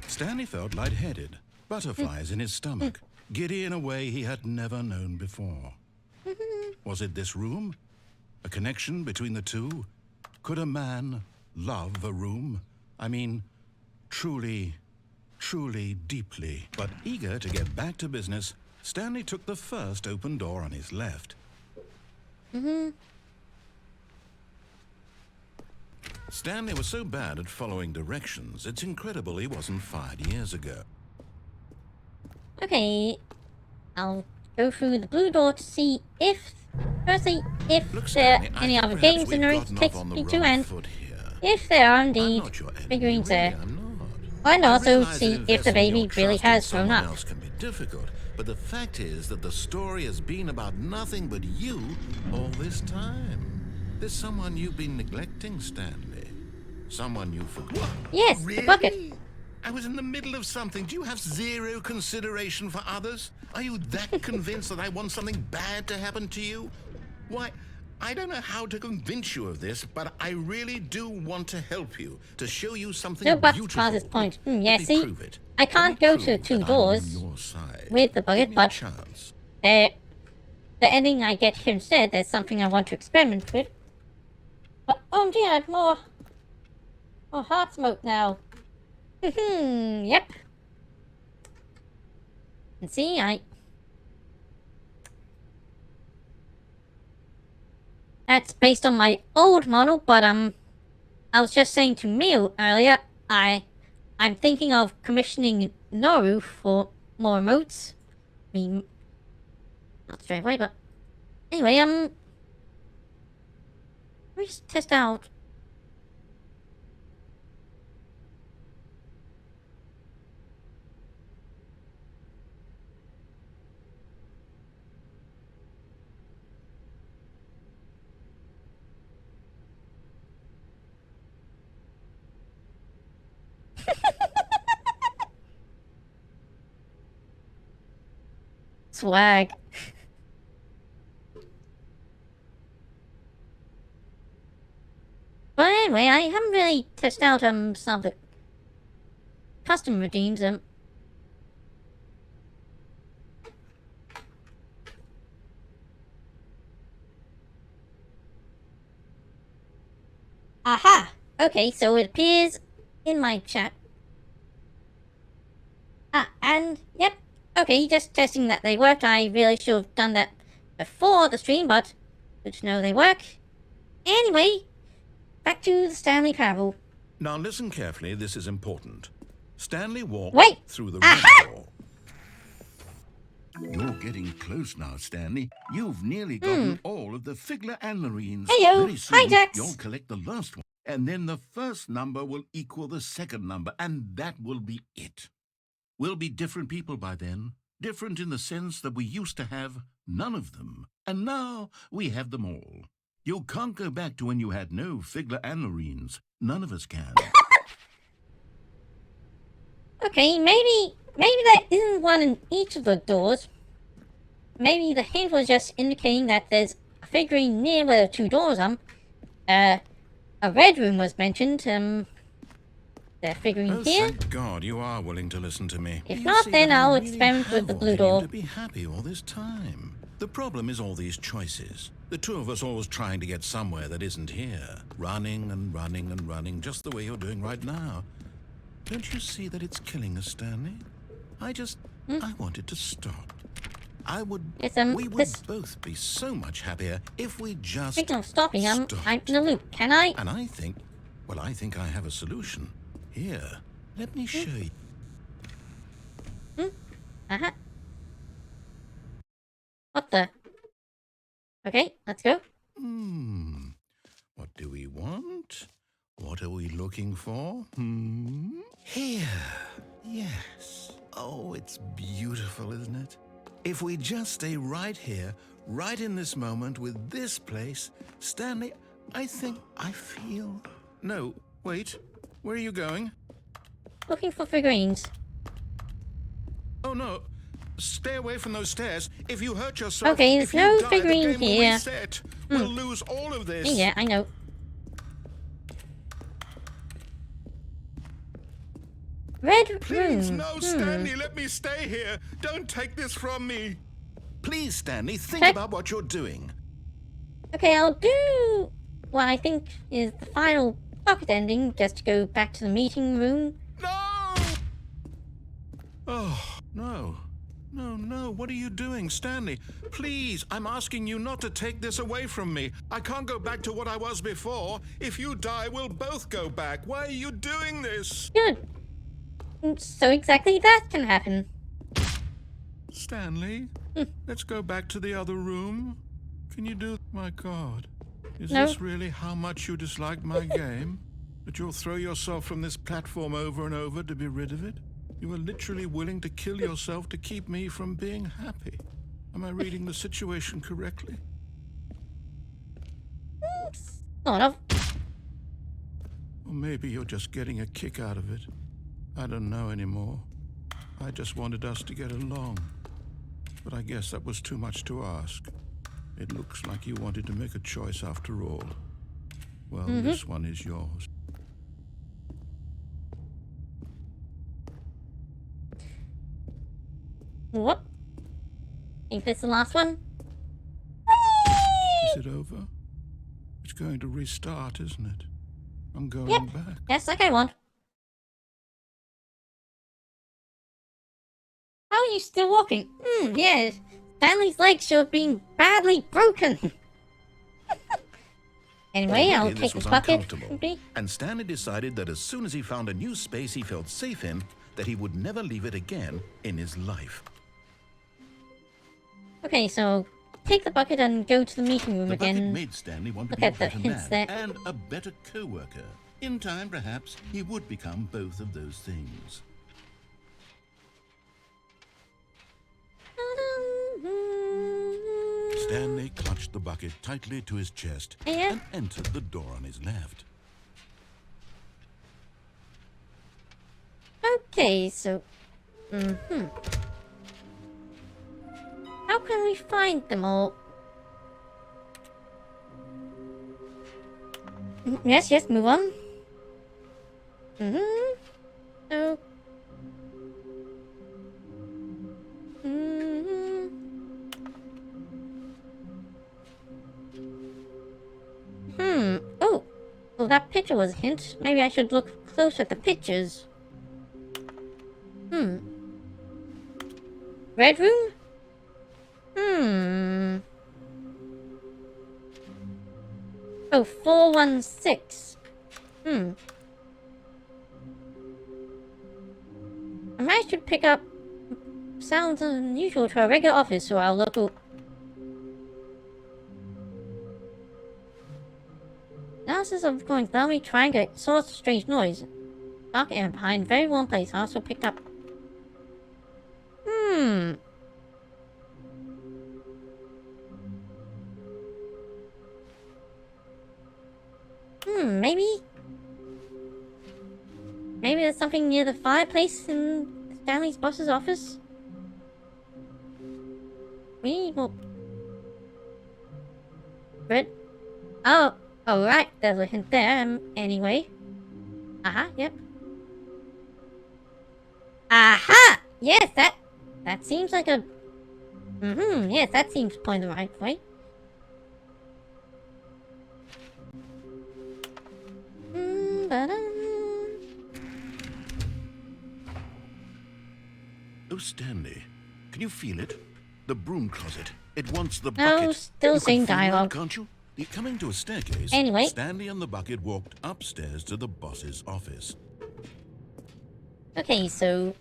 Stanley felt lightheaded, butterflies in his stomach, giddy in a way he had never known before. Was it this room? A connection between the two? Could a man love a room? I mean, truly, truly, deeply. But eager to get back to business, Stanley took the first open door on his left. Stanley was so bad at following directions, it's incredible he wasn't fired years ago. Okay, I'll go through the blue door to see if, firstly, if Look, there Stanley, are any I think other perhaps games we've in the room gotten to off take on the me to, wrong and foot here. if there are I'm indeed not your enemy, figurines really, there, I'm not. and I also realize see that if the investing your baby really trust in has grown someone up. else can be difficult, but the fact is that the story has been about nothing but you all this time. There's someone you've been neglecting, Stanley. Someone you forgot. Yes, the bucket. Really? I was in the middle of something. Do you have zero consideration for others? Are you that convinced that I want something bad to happen to you? Why, I don't know how to convince you of this, but I really do want to help you, to show you something No buts beautiful. past this point. Yeah, Let me see, prove it. I can't Let me go to the prove two that I'm on doors your side. with the Give bucket, me a but chance. the ending I get here instead, there's something I want to experiment with. But, oh dear, I have more heart smoke now. Yep. And see, that's based on my old model, but, I was just saying to Mio earlier, I'm thinking of commissioning Noru for more remotes. I mean, not straight away, but anyway, let me just test out. Swag. But anyway, I haven't really tested out some of the custom redeems. Aha! Okay, so it appears in my chat. And yep. Okay, just testing that they worked. I really should have done that before the stream, but good to know they work. Anyway, back to the Stanley Parable. Now listen carefully, this is important. Stanley walked Wait. through the Aha! red door. You're getting close now, Stanley. You've nearly gotten all of the Figler and Marines. Heyo. Very soon, Hi, Jax. you'll collect the last one. And then the first number will equal the second number, and that will be it. We'll be different people by then. Different in the sense that we used to have none of them. And now we have them all. You can't go back to when you had no Figler and Marines. None of us can. Okay, maybe there isn't one in each of the doors. Maybe the hint was just indicating that there's a figurine near where the two doors are. A red room was mentioned. The figurine Oh, here. thank God you are willing to listen to me. If You not, see then that I I'll really experiment with have the blue wanted door. you to be happy all this time. The problem is all these choices. The two of us always trying to get somewhere that isn't here. Running and running and running, just the way you're doing right now. Don't you see that it's killing us, Stanley? I wanted to stop. Yes, we would this- both be so much happier if we just Speaking of stopping, I'm stopped. in the loop. Can I? And I think I have a solution. Here, let me show you. Uh-huh. What the? Okay, let's go. What do we want? What are we looking for? Here. Yes. Oh, it's beautiful, isn't it? If we just stay right here, right in this moment with this place, Stanley, I feel... No, wait. Where are you going? Looking for figurines. Oh, no. Stay away from those stairs. If you hurt yourself, Okay, there's if you no die, figurine the game will here. reset. We'll lose all of this. Yeah, I know. Red Please, room. no, Stanley, let me stay here. Don't take this from me. Please, Stanley, think Okay. about what you're doing. Okay, I'll do what I think is the final bucket ending, just to go back to the meeting room. No! Oh, no. No, no, what are you doing, Stanley? Please, I'm asking you not to take this away from me. I can't go back to what I was before. If you die, we'll both go back. Why are you doing this? Good. So exactly that can happen. Stanley, let's go back to the other room. Can you do... My God, is No. this really how much you dislike my game? That you'll throw yourself from this platform over and over to be rid of it? You were literally willing to kill yourself to keep me from being happy. Am I reading the situation correctly? Sort of. Or maybe you're just getting a kick out of it. I don't know anymore. I just wanted us to get along. But I guess that was too much to ask. It looks like you wanted to make a choice after all. Well, this one is yours. What? Think this is the last one? Is it over? It's going to restart, isn't it? I'm going Yep. back. Yes, okay, one. How are you still walking? Yeah. Stanley's legs should have been badly broken. Anyway, I'll Already take this this was bucket. uncomfortable, and Stanley decided that as soon as he found a new space he felt safe in, that he would never leave it again in his life. Okay, so take the bucket and go to the meeting room The bucket again. made Stanley want to Look be a at the better hints man there. and a better co-worker. In time, perhaps, he would become both of those things. Stanley clutched the bucket tightly to his chest Yeah. and entered the door on his left. Okay, so... How can we find them all? Yes, move on. So... Oh! Well, that picture was a hint. Maybe I should look closer at the pictures. Red room? Oh, 416. I might should pick up... Sounds unusual to a regular office, so I'll look... Analysis of going slowly trying to source a strange noise. Dark and behind very warm place. I also picked up... Maybe... Maybe there's something near the fireplace in Stanley's boss's office? Well... Red... Oh, alright, there's a hint there, anyway. Yep. Aha! Yes, that seems like a... yes, that seems to point the right way. Oh, Stanley, can you feel it? The broom closet. It wants the No, bucket. still You same can feel that, dialogue. can't you? Coming to a staircase, Anyway. Stanley and the bucket walked upstairs to the boss's office. Okay, so...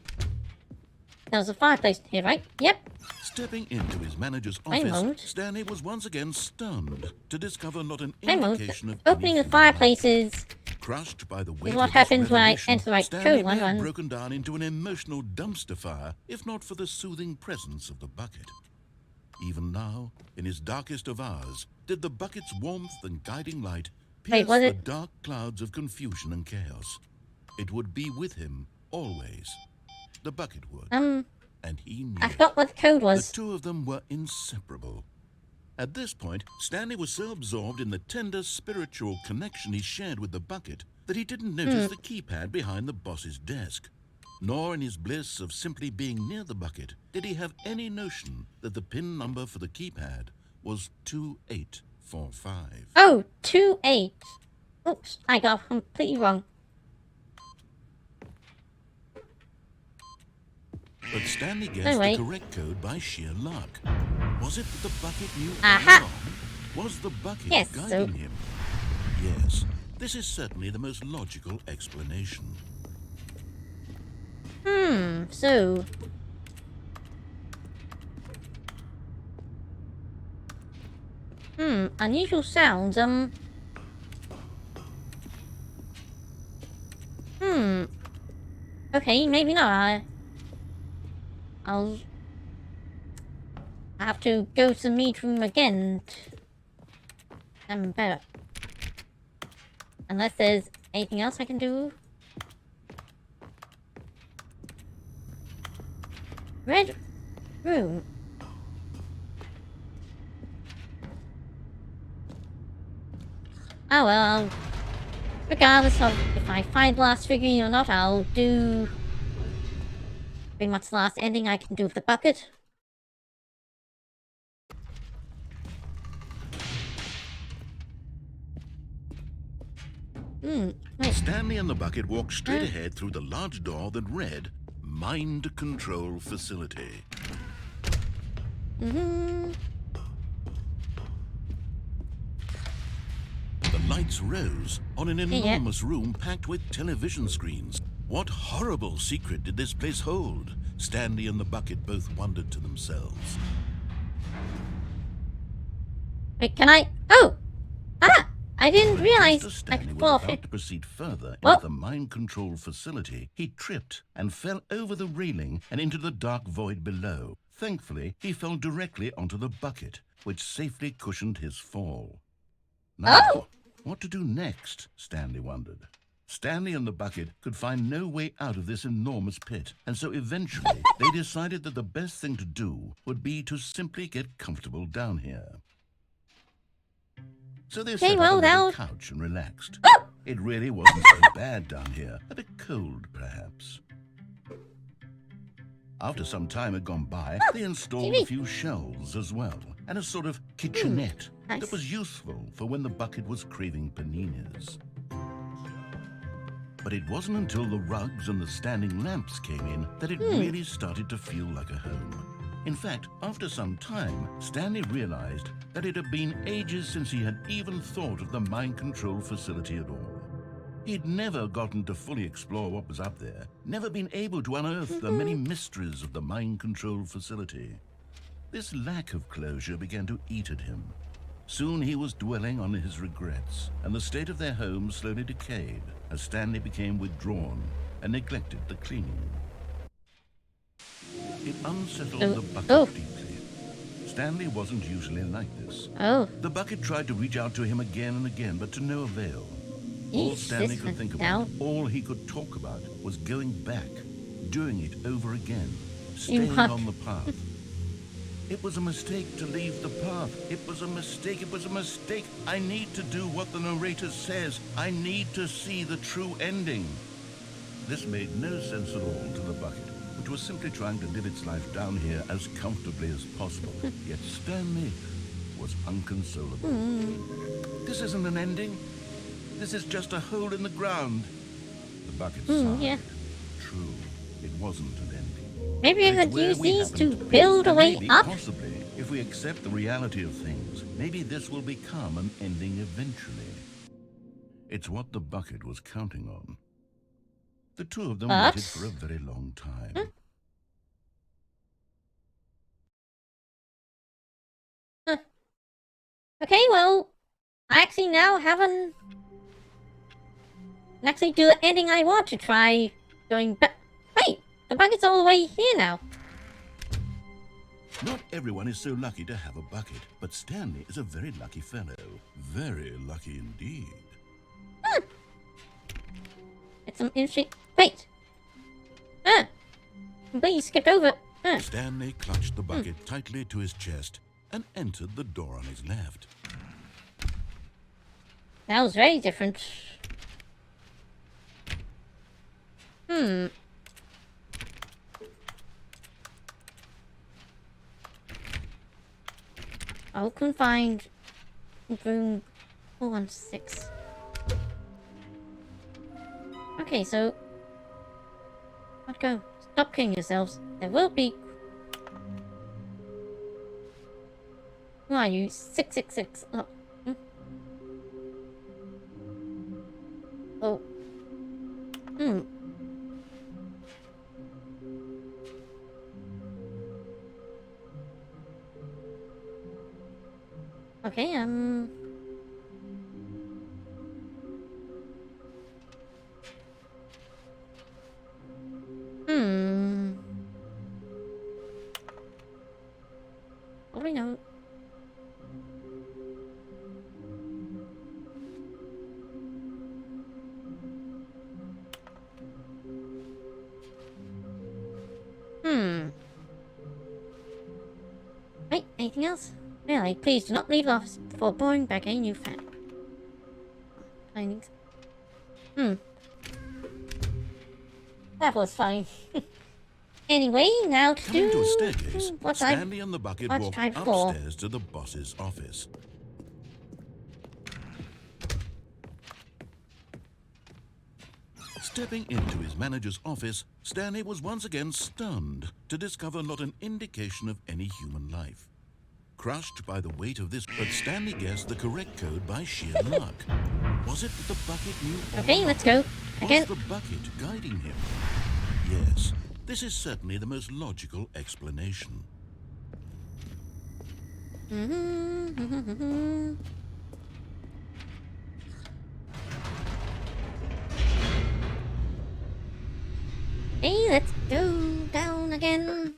There's a fireplace here, right? Yep. Stepping into his manager's Wait a office, moment. Stanley was once again stunned to discover not an Wait a moment. indication of Opening the anything. fireplace is... Crushed by the weight what of this happens when I revelation, enter the right Stanley code, may have one. broken down into an emotional dumpster fire, if not for the soothing presence of the bucket. Even now, in his darkest of hours, did the bucket's warmth and guiding light pierce was the it- dark clouds of confusion and chaos. It would be with him always. The bucket would. And he knew I it. forgot what the code The was. two of them were inseparable. At this point, Stanley was so absorbed in the tender spiritual connection he shared with the bucket that he didn't notice the keypad behind the boss's desk. Nor in his bliss of simply being near the bucket did he have any notion that the PIN number for the keypad was 2845. Oh, 28. Oops, I got completely wrong. But Stanley guessed Anyway. the correct code by sheer luck. Was it that the bucket knew Aha! all along? Was the bucket Yes, guiding him? Yes, this is certainly the most logical explanation. So... unusual sounds, Okay, maybe not. I'll have to go to the meat room again. I'm better. Unless there's anything else I can do. Red room. Oh well, regardless of if I find the last figurine or not, I'll do pretty much the last ending I can do with the bucket. Wait. Stanley and the bucket walked straight ahead through the large door that read, Mind Control Facility. The lights rose on an enormous room packed with television screens. What horrible secret did this place hold? Stanley and the bucket both wondered to themselves. Wait, can I? Oh! Ah! I didn't realize Just I as Stanley could was fall off about it. to proceed further Well- into the mind control facility, he tripped and fell over the railing and into the dark void below. Thankfully, he fell directly onto the bucket, which safely cushioned his fall. Now, Oh! what to do next? Stanley wondered. Stanley and the bucket could find no way out of this enormous pit, and so eventually they decided that the best thing to do would be to simply get comfortable down here. So they set up a little couch and relaxed. It really wasn't so bad down here. A bit cold, perhaps. After some time had gone by, they installed a few shelves as well, and a sort of kitchenette Nice. that was useful for when the bucket was craving paninis. But it wasn't until the rugs and the standing lamps came in that it really started to feel like a home. In fact, after some time, Stanley realized that it had been ages since he had even thought of the mind control facility at all. He'd never gotten to fully explore what was up there, never been able to unearth the many mysteries of the mind control facility. This lack of closure began to eat at him. Soon he was dwelling on his regrets, and the state of their home slowly decayed as Stanley became withdrawn and neglected the cleaning. It unsettled the bucket deeply. Stanley wasn't usually like this. Oh. The bucket tried to reach out to him again and again, but to no avail. All Yeesh, Stanley this could went think down. about, all he could talk about, was going back, doing it over again, staying what? on the path. It was a mistake to leave the path. It was a mistake. It was a mistake. I need to do what the narrator says. I need to see the true ending. This made no sense at all to the bucket, which was simply trying to live its life down here as comfortably as possible. Yet Stanley was unconsolable. This isn't an ending. This is just a hole in the ground. The bucket sighed. Yeah. True, it wasn't an ending. Maybe I It's could where use we these happen to be, build a and way maybe, up. Possibly, if we accept the reality of things, maybe this will become an ending eventually. It's what the bucket was counting on. The two of them waited for a very long time. Okay, well, I actually now have actually do the ending I want to try going back. Wait, the bucket's all the way here now. Not everyone is so lucky to have a bucket, but Stanley is a very lucky fellow. Very lucky indeed. It's some interesting. Wait. Completely skipped over. Stanley clutched the bucket tightly to his chest and entered the door on his left. That was very different. I couldn't find room 416. Okay, so let's go. stop killing yourselves. There will be... Who are you? 666. Oh. Oh. Okay, What do we know? Wait, anything else? Really, please do not leave the office before boring back a new fan. Findings. That was fine. Anyway, now to Coming to a do staircase, what Stanley and the bucket what's walked tried for. upstairs to the boss's office. Stepping into his manager's office, Stanley was once again stunned to discover not an indication of any human life. Crushed by the weight of this, but Stanley guessed the correct code by sheer luck. Was it that the bucket knew all Okay, along? let's go. Again. Was the bucket guiding him? Yes, this is certainly the most logical explanation. Hey, let's go down again.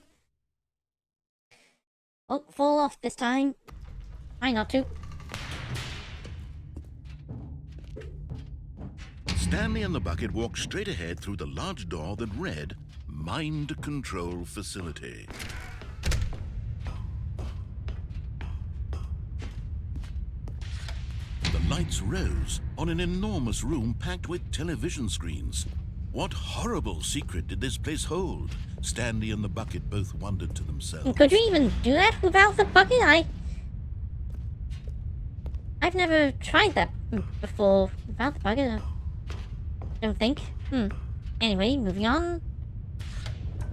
Oh, fall off this time. Try not to. Stanley and the bucket walked straight ahead through the large door that read, Mind Control Facility. The lights rose on an enormous room packed with television screens. What horrible secret did this place hold? Stanley and the bucket both wondered to themselves. Could you even do that without the bucket? I've never tried that before without the bucket. I don't think. Anyway, moving on.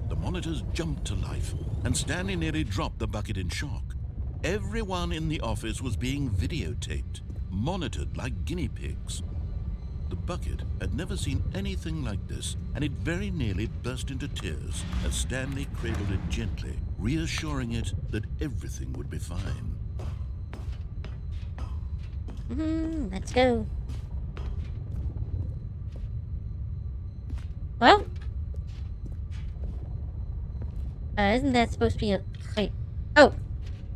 The monitors jumped to life, and Stanley nearly dropped the bucket in shock. Everyone in the office was being videotaped, monitored like guinea pigs. The bucket had never seen anything like this, and it very nearly burst into tears as Stanley cradled it gently, reassuring it that everything would be fine. Let's go. Well, isn't that supposed to be a... Wait. Oh!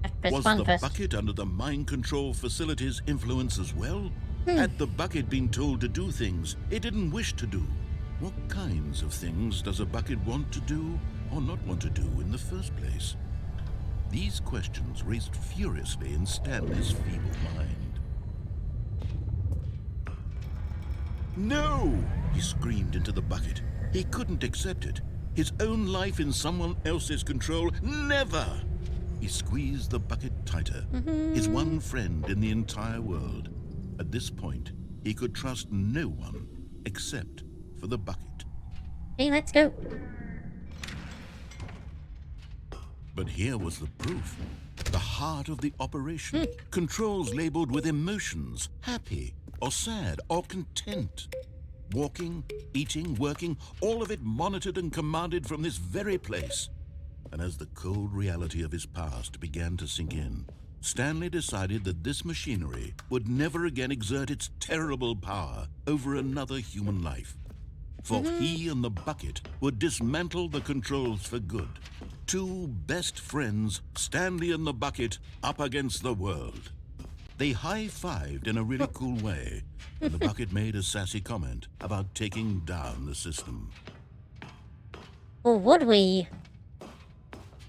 I pressed Was one the first. bucket under the mind control facility's influence as well? Had the bucket been told to do things it didn't wish to do? What kinds of things does a bucket want to do or not want to do in the first place? These questions raced furiously in Stanley's feeble mind. No! He screamed into the bucket. He couldn't accept it. His own life in someone else's control, never! He squeezed the bucket tighter, his one friend in the entire world. At this point, he could trust no one except for the bucket. Okay, let's go. But here was the proof. The heart of the operation. Controls labeled with emotions, happy or sad or content. Walking, eating, working, all of it monitored and commanded from this very place. And as the cold reality of his past began to sink in, Stanley decided that this machinery would never again exert its terrible power over another human life. For he and the bucket would dismantle the controls for good. Two best friends, Stanley and the bucket, up against the world. They high-fived in a really cool way, and the bucket made a sassy comment about taking down the system. Or would we?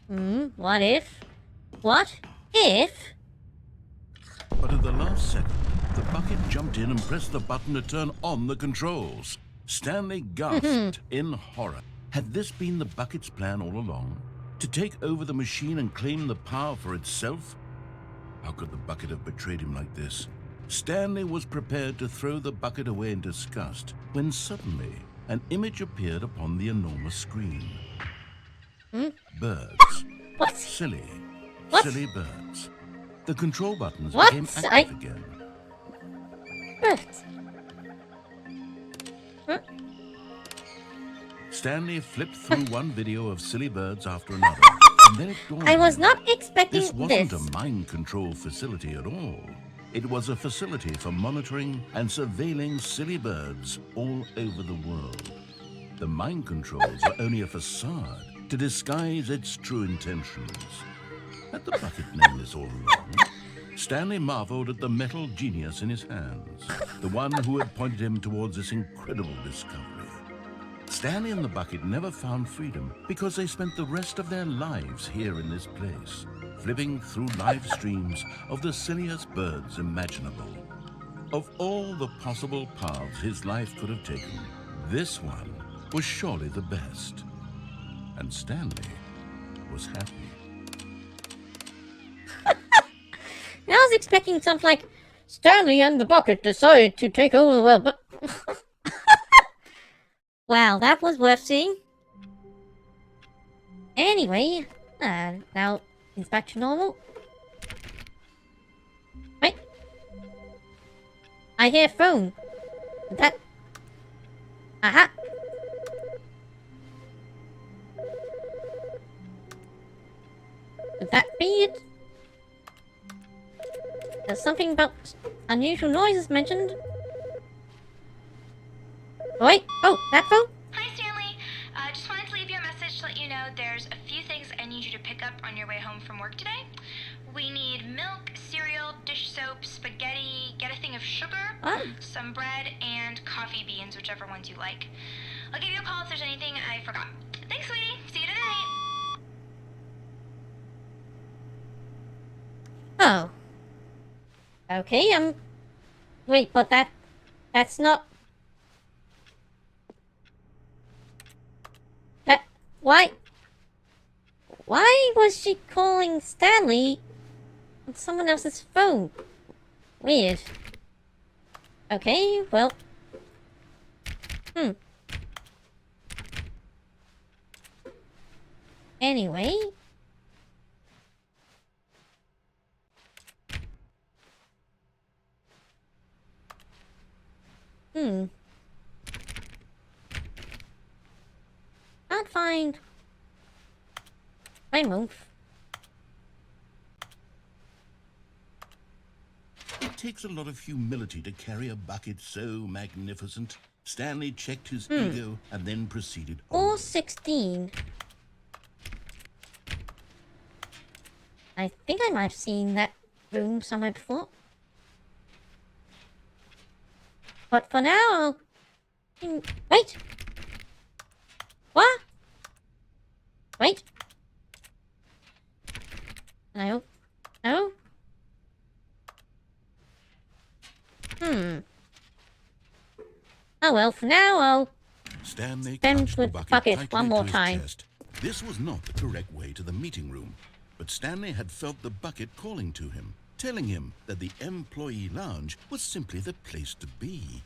What if? What if? But at the last second, the bucket jumped in and pressed the button to turn on the controls. Stanley gasped in horror. Had this been the bucket's plan all along? To take over the machine and claim the power for itself? How could the bucket have betrayed him like this? Stanley was prepared to throw the bucket away in disgust when suddenly an image appeared upon the enormous screen. Birds. What? Silly. What? Silly birds. The control buttons What? became active again. Birds. Huh? Stanley flipped through one video of silly birds after another, and then it dawned I was on him. not expecting This wasn't this. a mind control facility at all. It was a facility for monitoring and surveilling silly birds all over the world. The mind controls were only a facade to disguise its true intentions. Had the bucket known this all along? Stanley marveled at the metal genius in his hands, the one who had pointed him towards this incredible discovery. Stanley and the bucket never found freedom because they spent the rest of their lives here in this place, flipping through live streams of the silliest birds imaginable. Of all the possible paths his life could have taken, this one was surely the best. And Stanley was happy. I was expecting something like Stanley and the bucket decided to take over the world, but wow, that was worth seeing. Anyway, now it's back to normal. Wait, I hear phone. Is that? Aha. Could that be it? There's something about unusual noises mentioned. Wait, oh, that phone? Hi, Stanley. Just wanted to leave you a message to let you know there's a few things I need you to pick up on your way home from work today. We need milk, cereal, dish soap, spaghetti, get a thing of sugar, some bread, and coffee beans, whichever ones you like. I'll give you a call if there's anything I forgot. Thanks, sweetie. See you tonight. Oh. Okay, wait, but that's not... Why was she calling Stanley on someone else's phone? Weird. Okay, well... Anyway... Can't find my move. It takes a lot of humility to carry a bucket so magnificent. Stanley checked his ego and then proceeded on. 416. I think I might have seen that room somewhere before. But for now, wait. What? Wait. No. No. Oh well, for now I'll Stanley spend clutched the with bucket bucket tightly one more to his time. chest. This was not the correct way to the meeting room, but Stanley had felt the bucket calling to him, telling him that the employee lounge was simply the place to be.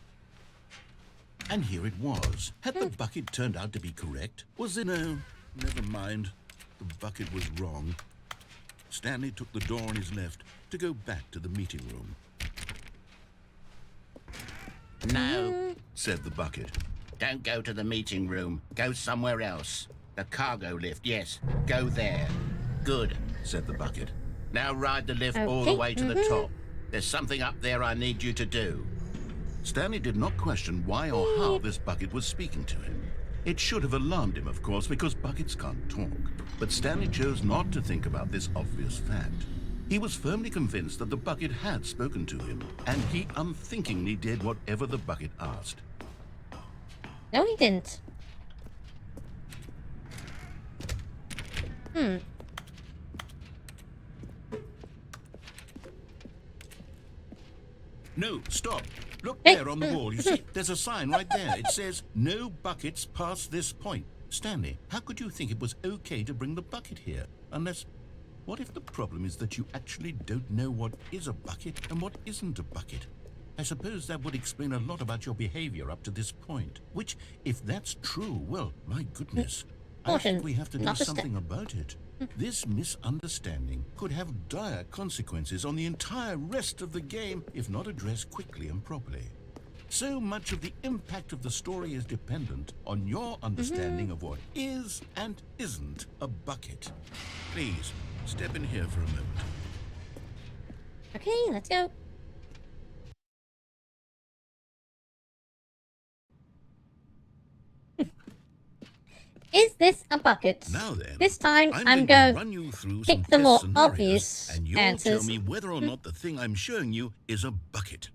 And here it was. Had the bucket turned out to be correct? Was it? No, never mind. The bucket was wrong. Stanley took the door on his left to go back to the meeting room. No, Said the bucket. don't go to the meeting room. Go somewhere else. The cargo lift, yes. Go there. Good. Said the bucket. Now ride the lift all the Okay, way to the top. There's something up there I need you to do. Stanley did not question why or how this bucket was speaking to him. It should have alarmed him, of course, because buckets can't talk. But Stanley chose not to think about this obvious fact. He was firmly convinced that the bucket had spoken to him, and he unthinkingly did whatever the bucket asked. No, he didn't. No, stop. Look Hey. there on the wall. You see, there's a sign right there. It says, no buckets past this point. Stanley, how could you think it was okay to bring the bucket here? Unless, what if the problem is that you actually don't know what is a bucket and what isn't a bucket? I suppose that would explain a lot about your behavior up to this point. Which, if that's true, well, my goodness. I caution, think we have to do not to step. something about it. This misunderstanding could have dire consequences on the entire rest of the game if not addressed quickly and properly. So much of the impact of the story is dependent on your understanding of what is and isn't a bucket. Please, step in here for a moment. Okay, let's go. Is this a bucket? Now then, This time going I'm to going run you through pick some the test more scenarios, obvious and you'll answers. tell me whether or not the thing I'm showing you is a bucket.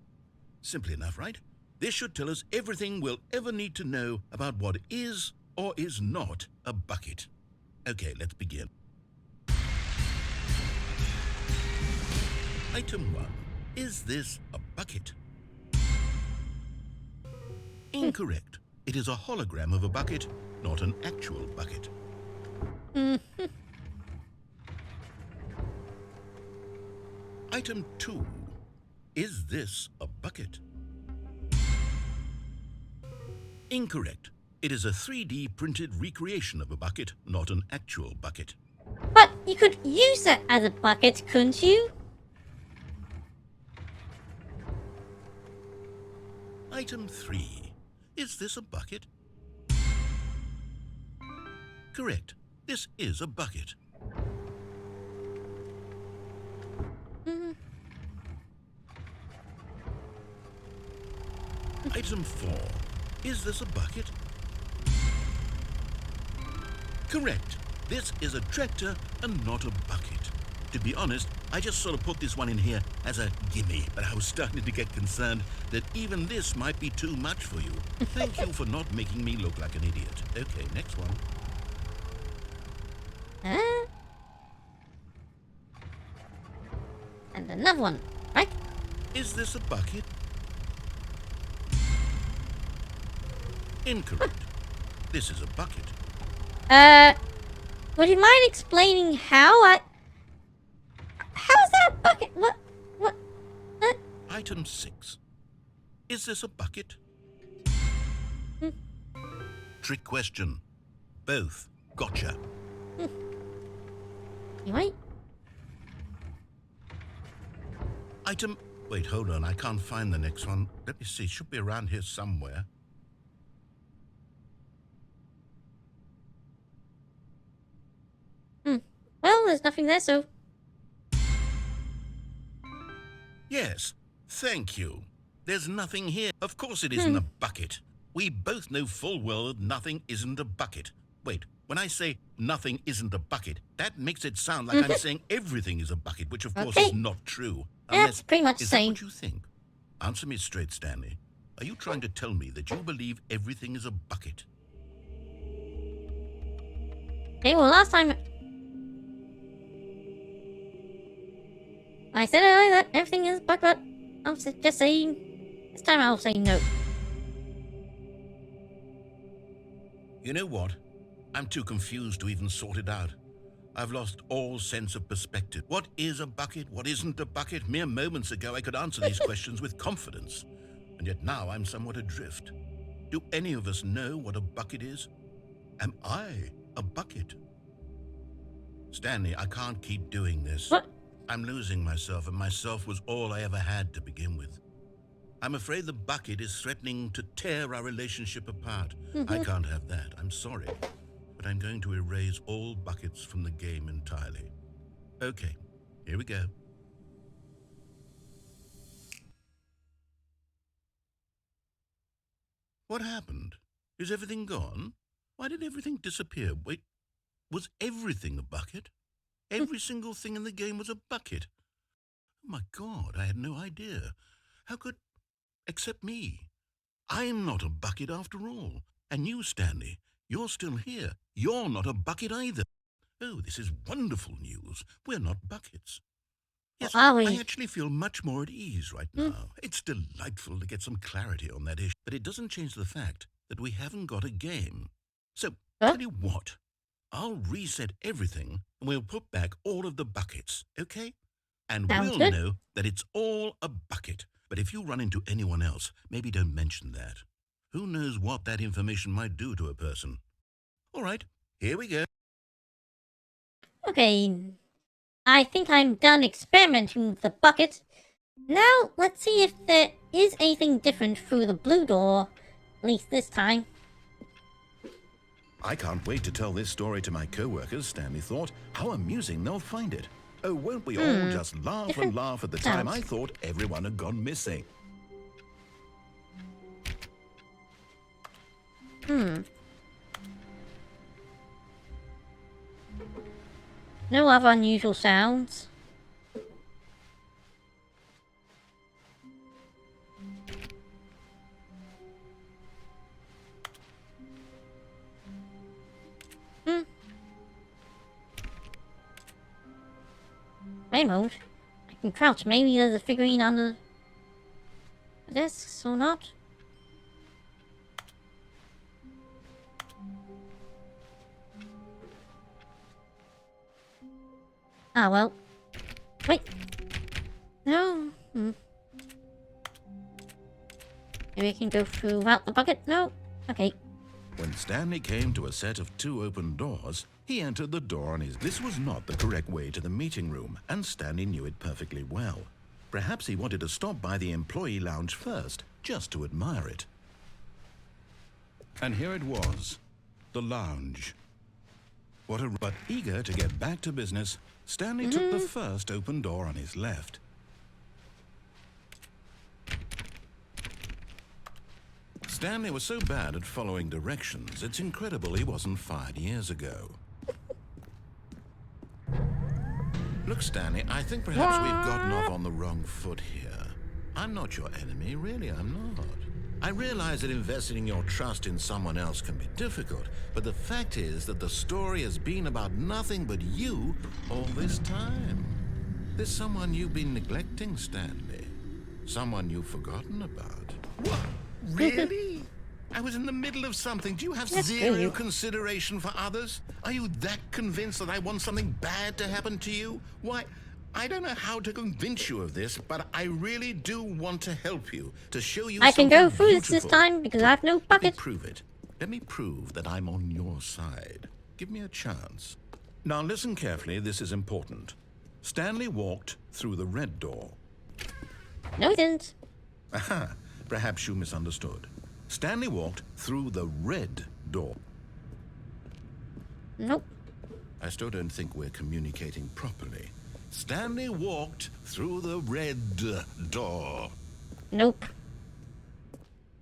Simple enough, right? This should tell us everything we'll ever need to know about what is or is not a bucket. Okay, let's begin. Item 1. Is this a bucket? Incorrect. It is a hologram of a bucket, not an actual bucket. Item 2. Is this a bucket? Incorrect. It is a 3D printed recreation of a bucket, not an actual bucket. But you could use that as a bucket, couldn't you? Item 3. Is this a bucket? Correct. This is a bucket. Item 4. Is this a bucket? Correct. This is a tractor and not a bucket. To be honest, I just sort of put this one in here as a gimme, but I was starting to get concerned that even this might be too much for you. Thank you for not making me look like an idiot. Okay, next one. Huh? And another one, right? Is this a bucket? Incorrect. This is a bucket. Would you mind explaining how how's that a bucket? What? Item 6. Is this a bucket? Trick question. Both. Gotcha. You right? Item... Wait, hold on. I can't find the next one. Let me see. It should be around here somewhere. Well, there's nothing there, so... Yes. Thank you. There's nothing here. Of course it isn't a bucket. We both know full well that nothing isn't a bucket. Wait, when I say nothing isn't a bucket, that makes it sound like I'm saying everything is a bucket, which of course is not true. That's pretty much Is saying... that what you think? Answer me straight, Stanley. Are you trying to tell me that you believe everything is a bucket? Okay, well, last time... I said earlier that everything is a bucket, but I'm just saying... This time I'll say no. You know what? I'm too confused to even sort it out. I've lost all sense of perspective. What is a bucket? What isn't a bucket? Mere moments ago I could answer these questions with confidence. And yet now I'm somewhat adrift. Do any of us know what a bucket is? Am I a bucket? Stanley, I can't keep doing this. What? I'm losing myself, and myself was all I ever had to begin with. I'm afraid the bucket is threatening to tear our relationship apart. I can't have that. I'm sorry. But I'm going to erase all buckets from the game entirely. Okay, here we go. What happened? Is everything gone? Why did everything disappear? Wait, was everything a bucket? Every single thing in the game was a bucket. Oh my God, I had no idea. How could... Except me. I'm not a bucket after all. And you, Stanley, you're still here. You're not a bucket either. Oh, this is wonderful news. We're not buckets. Yes, Are we? I actually feel much more at ease right now. It's delightful to get some clarity on that issue, but it doesn't change the fact that we haven't got a game. So, tell you what, I'll reset everything and we'll put back all of the buckets, okay? And Sounds we'll good. know that it's all a bucket. But if you run into anyone else, maybe don't mention that. Who knows what that information might do to a person? All right, Here we go. Okay, I think I'm done experimenting with the bucket. Now, let's see if there is anything different through the blue door, at least this time. I can't wait to tell this story to my co-workers, Stanley thought. How amusing they'll find it. Oh, won't we all just laugh Different and laugh at the time sounds. I thought everyone had gone missing. No other unusual sounds. Play mode. I can crouch. Maybe there's a figurine under the desks or not. Ah, well. Wait. No. Maybe I can go through without the bucket? No. Okay. When Stanley came to a set of 2 open doors, he entered the door on his... This was not the correct way to the meeting room, and Stanley knew it perfectly well. Perhaps he wanted to stop by the employee lounge first, just to admire it. And here it was, the lounge. But eager to get back to business, Stanley took the first open door on his left. Stanley was so bad at following directions, it's incredible he wasn't fired years ago. Look, Stanley, I think perhaps we've gotten off on the wrong foot here. I'm not your enemy, really, I'm not. I realize that investing your trust in someone else can be difficult, but the fact is that the story has been about nothing but you all this time. There's someone you've been neglecting, Stanley. Someone you've forgotten about. What? Really? I was in the middle of something. Do you have That's zero good. consideration for others? Are you that convinced that I want something bad to happen to you? Why, I don't know how to convince you of this, but I really do want to help you, to show you I can go something through this beautiful. time because I have no Let me bucket. prove it. Let me prove that I'm on your side. Give me a chance. Now listen carefully, this is important. Stanley walked through the red door. No, he didn't. Aha, perhaps you misunderstood. Stanley walked through the red door. Nope. I still don't think we're communicating properly. Stanley walked through the red door. Nope.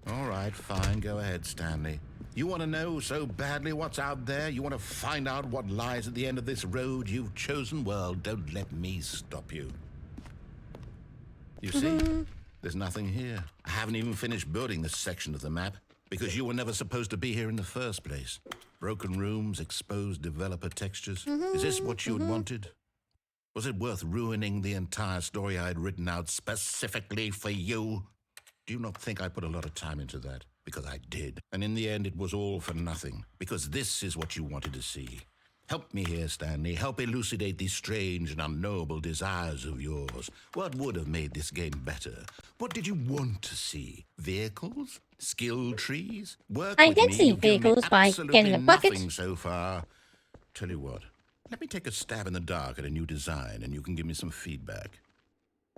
All right, fine. Go ahead, Stanley. You want to know so badly what's out there? You want to find out what lies at the end of this road you've chosen? Well, don't let me stop you. You see, there's nothing here. I haven't even finished building this section of the map because you were never supposed to be here in the first place. Broken rooms, exposed developer textures. Is this what you had wanted? Was it worth ruining the entire story I had written out specifically for you? Do you not think I put a lot of time into that? Because I did. And in the end, it was all for nothing. Because this is what you wanted to see. Help me here, Stanley. Help elucidate these strange and unknowable desires of yours. What would have made this game better? What did you want to see? Vehicles? Skill trees? Work I with did me. see You've given me vehicles by absolutely getting a bucket. nothing so far. Tell you what. Let me take a stab in the dark at a new design, and you can give me some feedback.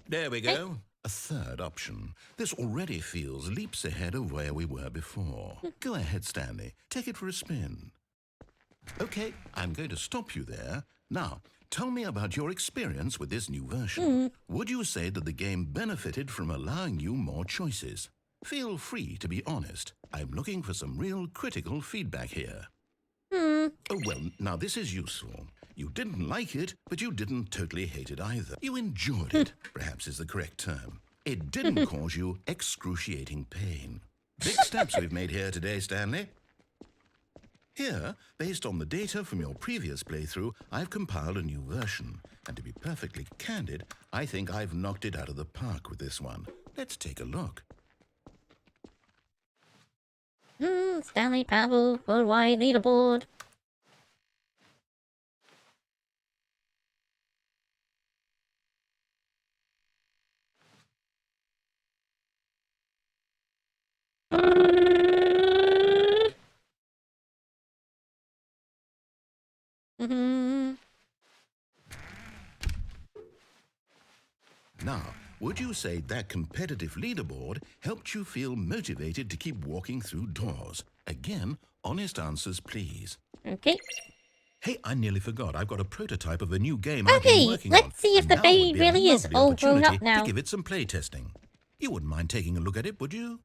There we go. A third option. This already feels leaps ahead of where we were before. Go ahead, Stanley. Take it for a spin. Okay, I'm going to stop you there. Now, tell me about your experience with this new version. Would you say that the game benefited from allowing you more choices? Feel free to be honest. I'm looking for some real critical feedback here. Oh, well, now this is useful. You didn't like it, but you didn't totally hate it either. You enjoyed it, perhaps is the correct term. It didn't cause you excruciating pain. Big steps we've made here today, Stanley. Here, based on the data from your previous playthrough, I've compiled a new version. And to be perfectly candid, I think I've knocked it out of the park with this one. Let's take a look. Stanley Parable Worldwide Leaderboard. Now, would you say that competitive leaderboard helped you feel motivated to keep walking through doors? Again, honest answers, please. Okay. Hey, I nearly forgot. I've got a prototype of a new game I've been Okay, working on. let's see if and the now would baby be a really is lovely all grown opportunity up now. to give it some play testing. You wouldn't mind taking a look at it, would you?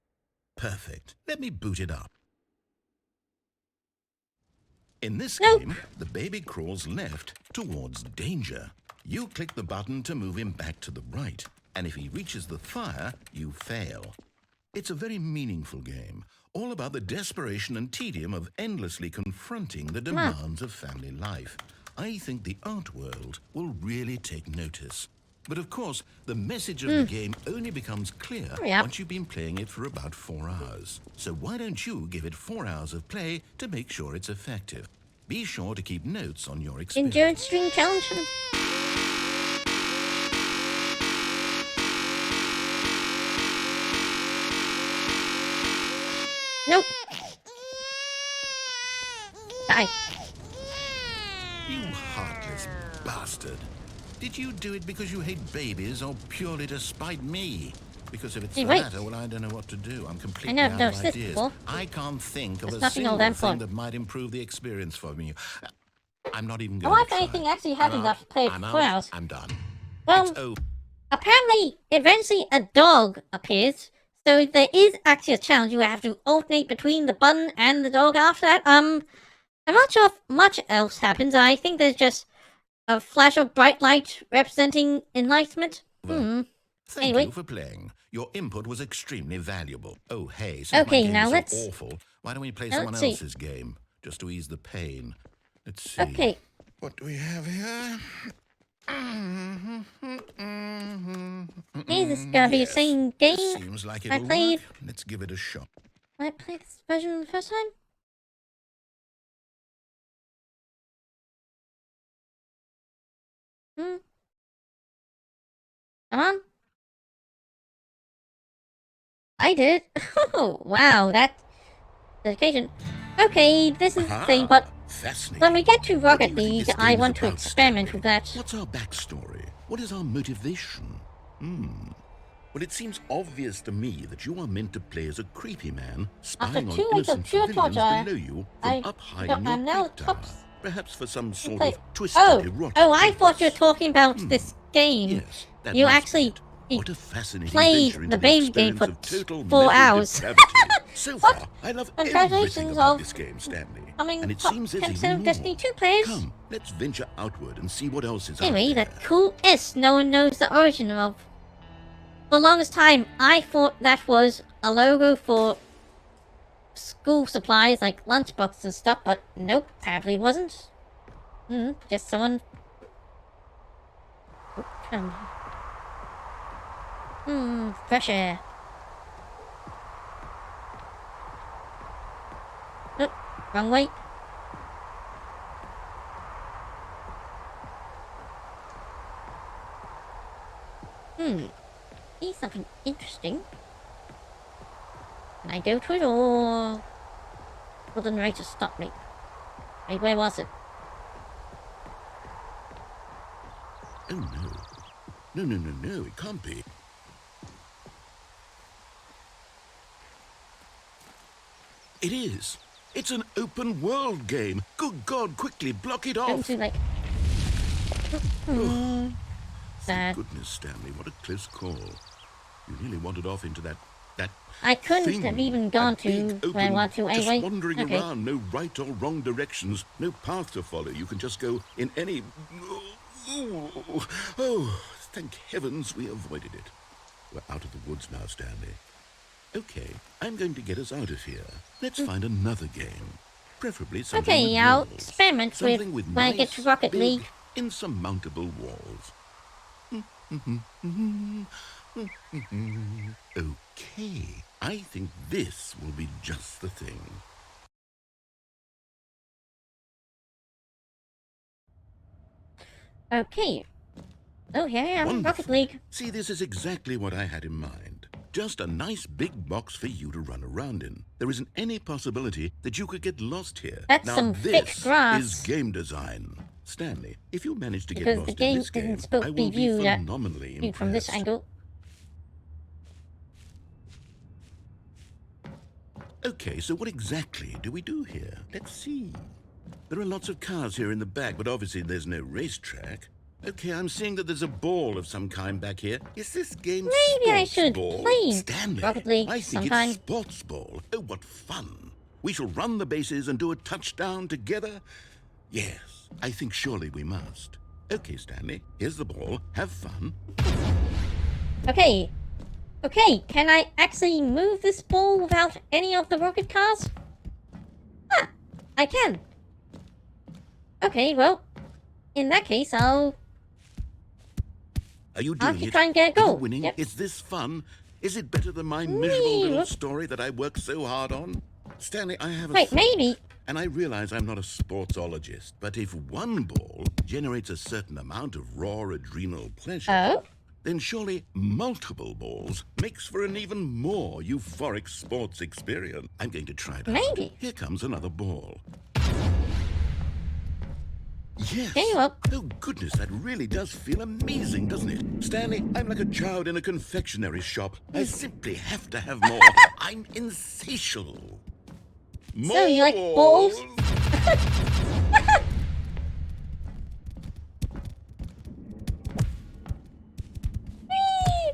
Perfect. Let me boot it up. In this Nope. game, the baby crawls left towards danger. You click the button to move him back to the right, and if he reaches the fire, you fail. It's a very meaningful game, all about the desperation and tedium of endlessly confronting the demands of family life. I think the art world will really take notice. But of course, the message of the game only becomes clear Yep. once you've been playing it for about 4 hours. So why don't you give it 4 hours of play to make sure it's effective? Be sure to keep notes on your experience. Endurance string challenge. Nope. Die. You heartless bastard. Did you do it because you hate babies or purely to spite me? Because if it's Hey, the wait. latter, well, I don't know what to do. I'm completely know I've out of noticed this ideas. before. I can't think of There's a nothing all single that thing fun. that might improve the experience for me. I'm not even I going wonder to if try. anything actually I'm happens out. after playing I'm for out. 4 hours. I'm done. Well, It's over. apparently, eventually a dog appears. So there is actually a challenge. You have to alternate between the button and the dog after that. I'm not sure if much else happens. I think there's just a flash of bright light representing enlightenment. Thank Anyway. you for playing. Your input was extremely valuable. Oh, hey, since Okay, my game now is let's- so awful, why don't we play now someone let's see. else's game, just to ease the pain? Let's see. Okay. What do we have here? Hey, this is gonna be the Yes, same this game seems like I it'll played. work. Let's give it a shot. I played this version the first time. Come on. I did. Oh, wow, that's dedication. Okay, this is the thing, but Fascinating. when we get to What do Rocket you think League, this I game is want to about, experiment Stanley? with that. What's our backstory? What is our motivation? Well, it seems obvious to me that you are meant to play as a creepy man spying on 2 weeks of innocent pure civilians torture, below you I- from up high no, in your I'm now peak tower. top- Perhaps for some sort Play- of twisted Oh, erotic I thought you were purpose. talking about this game. Yes, that You must be actually it. What a fascinating played venture the into baby game experience for of total 4 mental hours. depravity. So What? far, I love Congratulations everything about of this game, Stanley. Coming And it top seems there's 10% even of more. Destiny 2 players. Come, let's venture outward and see what else is Anyway, out there. that cool S no one knows the origin of. For the longest time, I thought that was a logo for school supplies like lunchboxes and stuff, but nope, apparently it wasn't. Just someone. Fresh air. Nope, wrong way. See something interesting. Can I go to it or will the narrator stop me? Wait, where was it? Oh no. No, it can't be. It is. It's an open world game. Good God, quickly block it Go off. to like. Sad. Goodness, Stanley, what a close call. You nearly wandered off into that I couldn't thing, have even gone that big, to where I open, want to just anyway. wandering Okay. around, no right or wrong directions, no path to follow. You can just go in any. Oh, thank heavens we avoided it. We're out of the woods now, Stanley. Okay, I'm going to get us out of here. Let's find another game. Preferably something Okay, with I'll walls. experiment Something with with when I nice, get to Rocket big, League. insurmountable walls. Okay, I think this will be just the thing. Okay. Oh, here I am, Rocket Wonderful. League. See, this is exactly what I had in mind. Just a nice big box for you to run around in. There isn't any possibility that you could get lost here. That's now, some thick this grass. is game design. Stanley, if you manage to get Because lost the in game this game, isn't supposed I to be will be viewed phenomenally impressed. from this angle. Okay, so what exactly do we do here? Let's see. There are lots of cars here in the back, but obviously there's no racetrack. Okay, I'm seeing that there's a ball of some kind back here. Is this game Maybe I sports should ball? play Stanley, Rocket League I think sometime. it's sports ball. Oh, what fun. We shall run the bases and do a touchdown together. Yes, I think surely we must. Okay, Stanley, here's the ball. Have fun. Okay. Okay, can I actually move this ball without any of the rocket cars? Ah, I can. Okay, well, in that case, I'll Are you have doing to it? try and get a Are goal. you winning? Yep. Is this fun? Is it better than my miserable little Whee! story that I worked so hard on? Stanley, I have a Wait, thought. maybe. And I realize I'm not a sportsologist, but if one ball generates a certain amount of raw adrenal pleasure, Oh? then surely multiple balls makes for an even more euphoric sports experience. I'm going to try it out. Maybe. Here comes another ball. Yes. Okay, well. Oh, goodness, that really does feel amazing, doesn't it? Stanley, I'm like a child in a confectionery shop. I simply have to have more. I'm insatiable. More So, you like balls? Whee!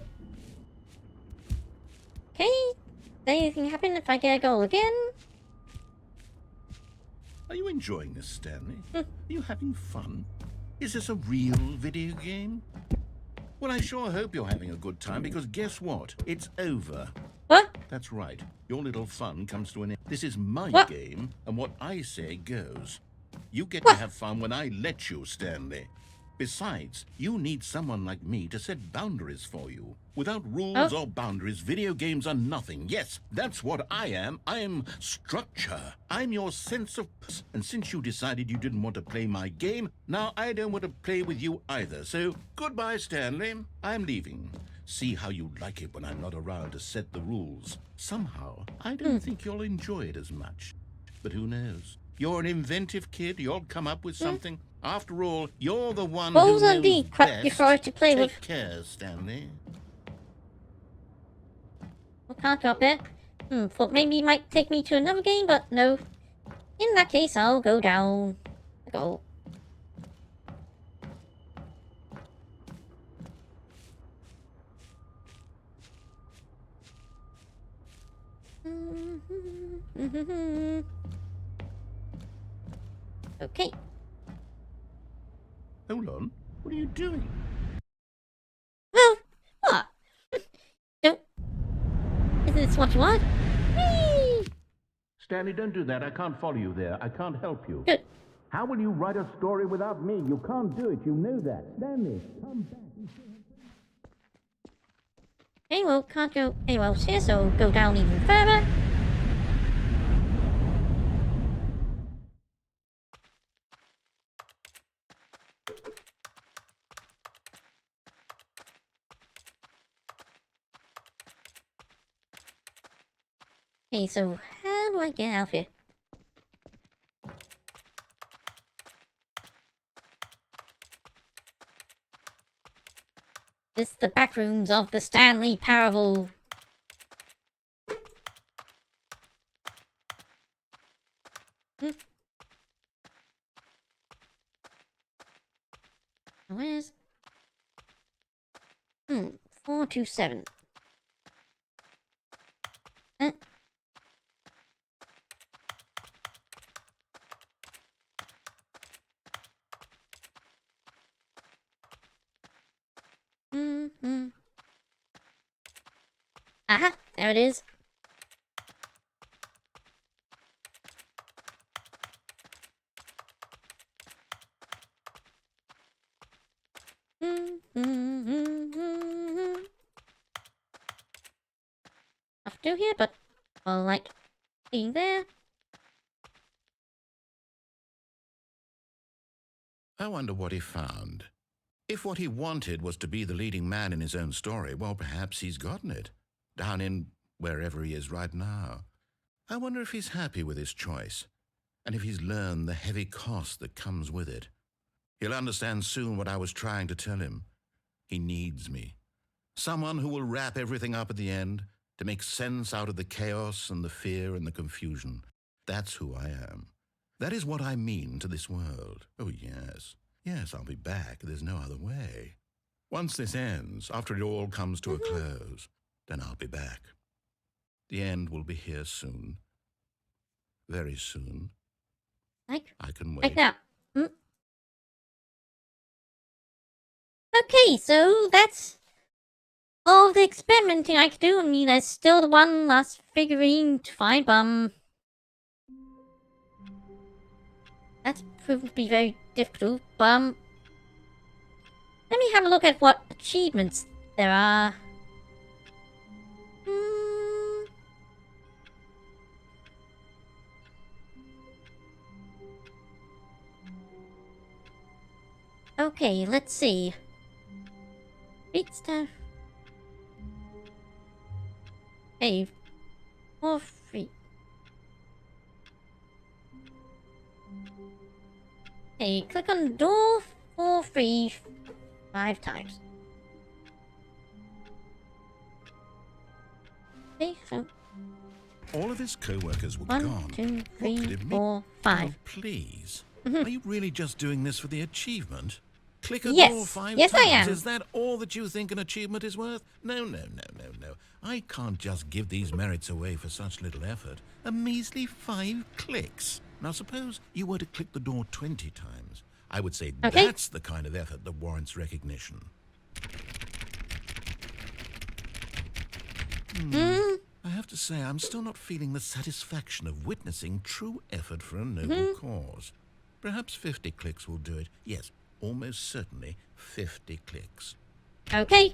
Okay. Does anything happen if I get a goal again? Are you enjoying this, Stanley? Are you having fun? Is this a real video game? Well, I sure hope you're having a good time, because guess what? It's over. What? That's right. Your little fun comes to an end. This is my What? game, and what I say goes. You get What? to have fun when I let you, Stanley. Besides, you need someone like me to set boundaries for you. Without rules or boundaries, video games are nothing. Yes, that's what I am. I'm structure. I'm your sense of... And since you decided you didn't want to play my game, now I don't want to play with you either. So, goodbye, Stanley. I'm leaving. See how you like it when I'm not around to set the rules. Somehow, I don't think you'll enjoy it as much. But who knows? You're an inventive kid. You'll come up with something. After all, you're the one Balls who are knows indeed crap best. before to play Take with. care, Stanley. Well, can't drop it. Thought maybe it might take me to another game, but no. In that case, I'll go down. Go. Okay. Hold on. What are you doing? Well, what? Don't. Isn't this what you want? Whee! Stanley, don't do that. I can't follow you there. I can't help you. Good. How will you write a story without me? You can't do it. You know that. Stanley, come back. Okay, well, can't go anywhere else here, so go down even further. Okay, so how do I get out of here? This is the back rooms of the Stanley Parable. Where's... 427. Aha, there it is. Have to do here, but well, like being there. I wonder what he found. If what he wanted was to be the leading man in his own story, well, perhaps he's gotten it. Down in wherever he is right now. I wonder if he's happy with his choice, and if he's learned the heavy cost that comes with it. He'll understand soon what I was trying to tell him. He needs me. Someone who will wrap everything up at the end to make sense out of the chaos and the fear and the confusion. That's who I am. That is what I mean to this world. Oh, yes. Yes, I'll be back. There's no other way. Once this ends, after it all comes to a close, then I'll be back. The end will be here soon. Very soon. Like I can wait. like that. Okay, so that's all the experimenting I can do. I mean, there's still the one last figurine to find, but that's proved to be very difficult. But let me have a look at what achievements there are. Okay, let's see. Beat stuff. Hey, for free. Hey, click on the door for free 5 times. Okay, so All of his co-workers were 1, gone. 2, What 3, could it mean? 4, 5. Oh, please. Are you really just doing this for the achievement? Click a Yes. door 5 Yes, I times. am. Is that all that you think an achievement is worth? No. I can't just give these merits away for such little effort. A measly 5 clicks. Now, suppose you were to click the door 20 times. I would say Okay. that's the kind of effort that warrants recognition. I have to say, I'm still not feeling the satisfaction of witnessing true effort for a noble cause. Perhaps 50 clicks will do it. Yes, almost certainly 50 clicks. Okay.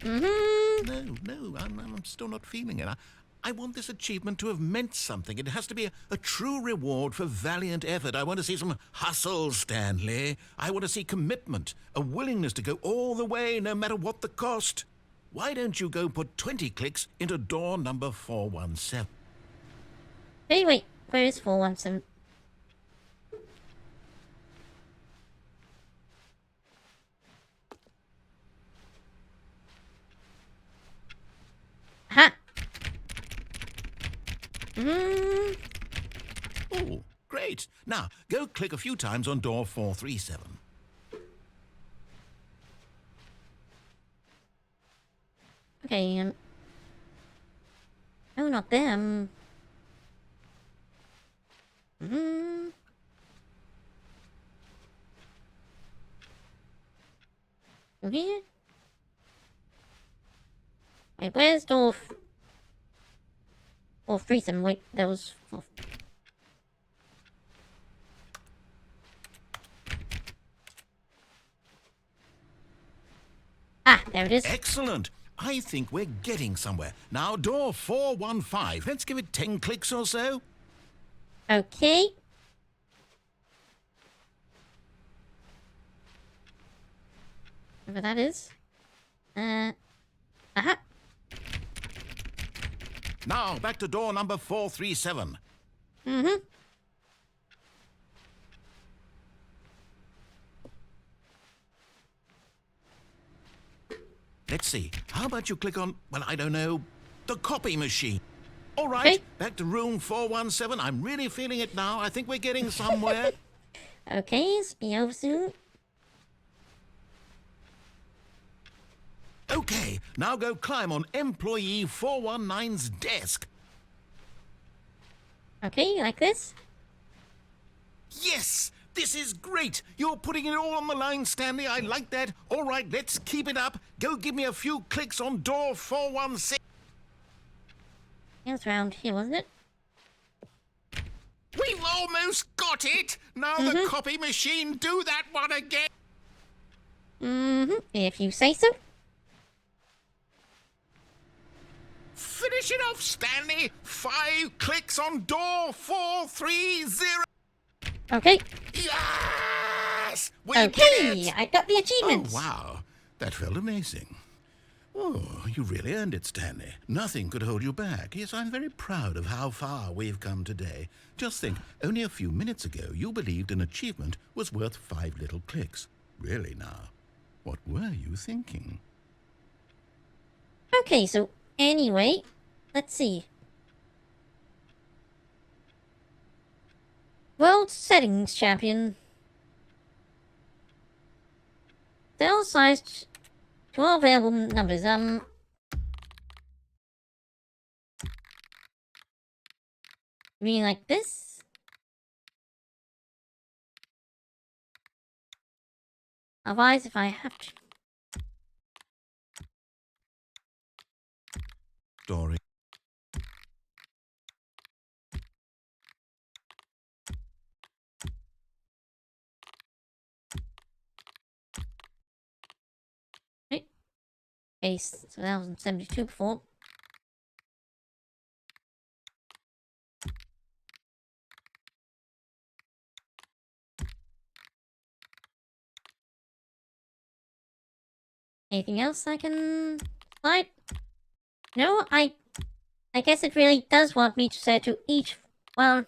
No, I'm still not feeling it. I want this achievement to have meant something. It has to be a true reward for valiant effort. I want to see some hustle, Stanley. I want to see commitment, a willingness to go all the way, no matter what the cost. Why don't you go put 20 clicks into door number 417? Hey, wait. Where is 417? Ha! Oh, great. Now, go click a few times on door 437. Okay, no, not them. Over here? Wait, where's door 437? Wait, that was... Ah, there it is. Excellent. I think we're getting somewhere. Now, door 415. Let's give it 10 clicks or so. Okay. Whatever that is. Aha. Now, back to door number 437. Let's see. How about you click on, well, I don't know, the copy machine? All right, Okay. back to room 417. I'm really feeling it now. I think we're getting somewhere. Okay, it's be over soon. Okay, now go climb on employee 419's desk. Okay, like this. Yes, this is great. You're putting it all on the line, Stanley. I like that. All right, let's keep it up. Go give me a few clicks on door 416. It was around here, wasn't it? We've almost got it. Now the copy machine, do that one again. If you say so. Finish it off, Stanley. 5 clicks on door 430. Okay. Yes! We did Okay, it! I got the Oh, achievements. wow. That felt amazing. Oh, you really earned it, Stanley. Nothing could hold you back. Yes, I'm very proud of how far we've come today. Just think, only a few minutes ago, you believed an achievement was worth 5 little clicks. Really now, what were you thinking? Okay, so anyway, let's see. World Settings Champion. Cell size 12 available numbers. You mean like this? Otherwise, if I have to. Story. Right. Base 1072 before. Anything else I can slide? No, I guess it really does want me to set to each, well,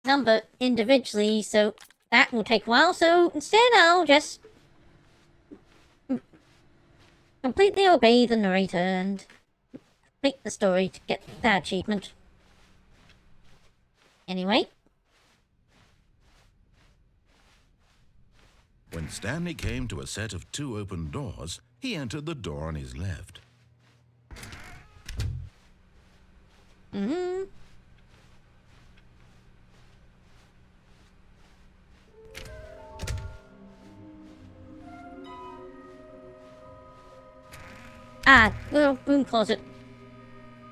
number individually, so that will take a while, so instead I'll just completely obey the narrator and complete the story to get that achievement. Anyway. When Stanley came to a set of 2 open doors, he entered the door on his left. Mm-hmm. Ah, little broom closet.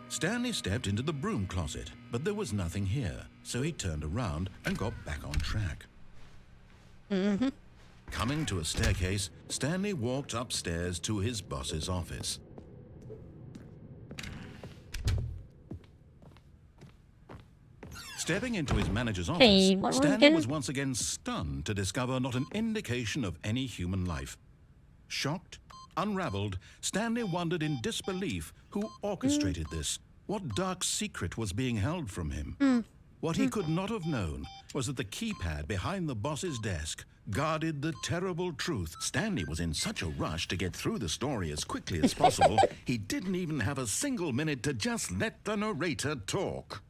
Stanley stepped into the broom closet, but there was nothing here, so he turned around and got back on track. Mm-hmm. Coming to a staircase, Stanley walked upstairs to his boss's office. Stepping into his manager's office, Hey, what was Stanley again? was once again stunned to discover not an indication of any human life. Shocked, unraveled, Stanley wondered in disbelief who orchestrated this, what dark secret was being held from him. What he could not have known was that the keypad behind the boss's desk guarded the terrible truth. Stanley was in such a rush to get through the story as quickly as possible, he didn't even have a single minute to just let the narrator talk.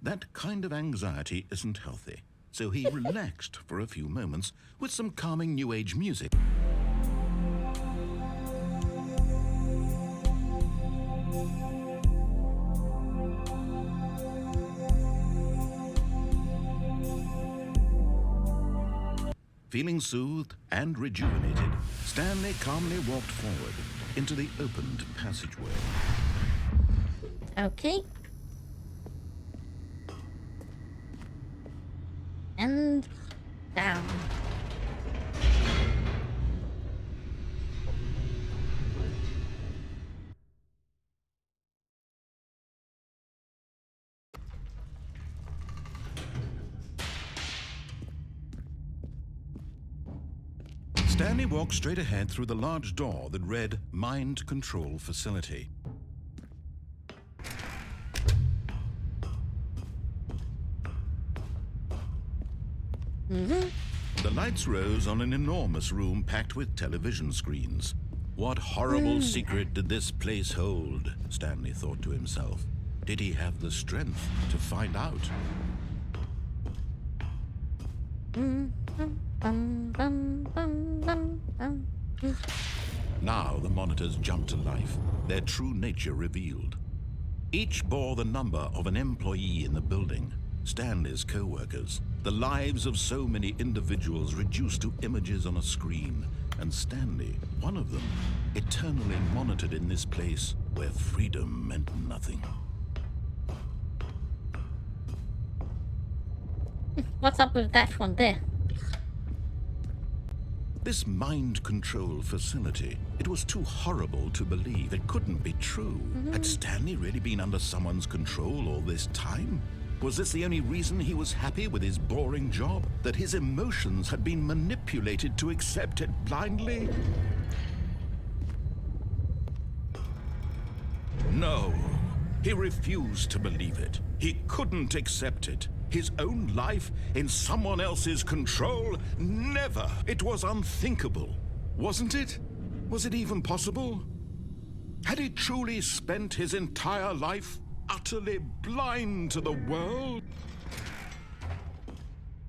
That kind of anxiety isn't healthy, so he relaxed for a few moments with some calming New Age music. Feeling soothed and rejuvenated, Stanley calmly walked forward into the opened passageway. Okay. And down. Stanley walked straight ahead through the large door that read Mind Control Facility. The lights rose on an enormous room packed with television screens. What horrible secret did this place hold? Stanley thought to himself. Did he have the strength to find out? Now the monitors jumped to life, their true nature revealed. Each bore the number of an employee in the building, Stanley's co-workers, the lives of so many individuals reduced to images on a screen, and Stanley, one of them, eternally monitored in this place where freedom meant nothing. What's up with that one there? This mind control facility, it was too horrible to believe. It couldn't be true. Had Stanley really been under someone's control all this time? Was this the only reason he was happy with his boring job? That his emotions had been manipulated to accept it blindly? No. He refused to believe it. He couldn't accept it. His own life in someone else's control? Never. It was unthinkable. Wasn't it? Was it even possible? Had he truly spent his entire life utterly blind to the world?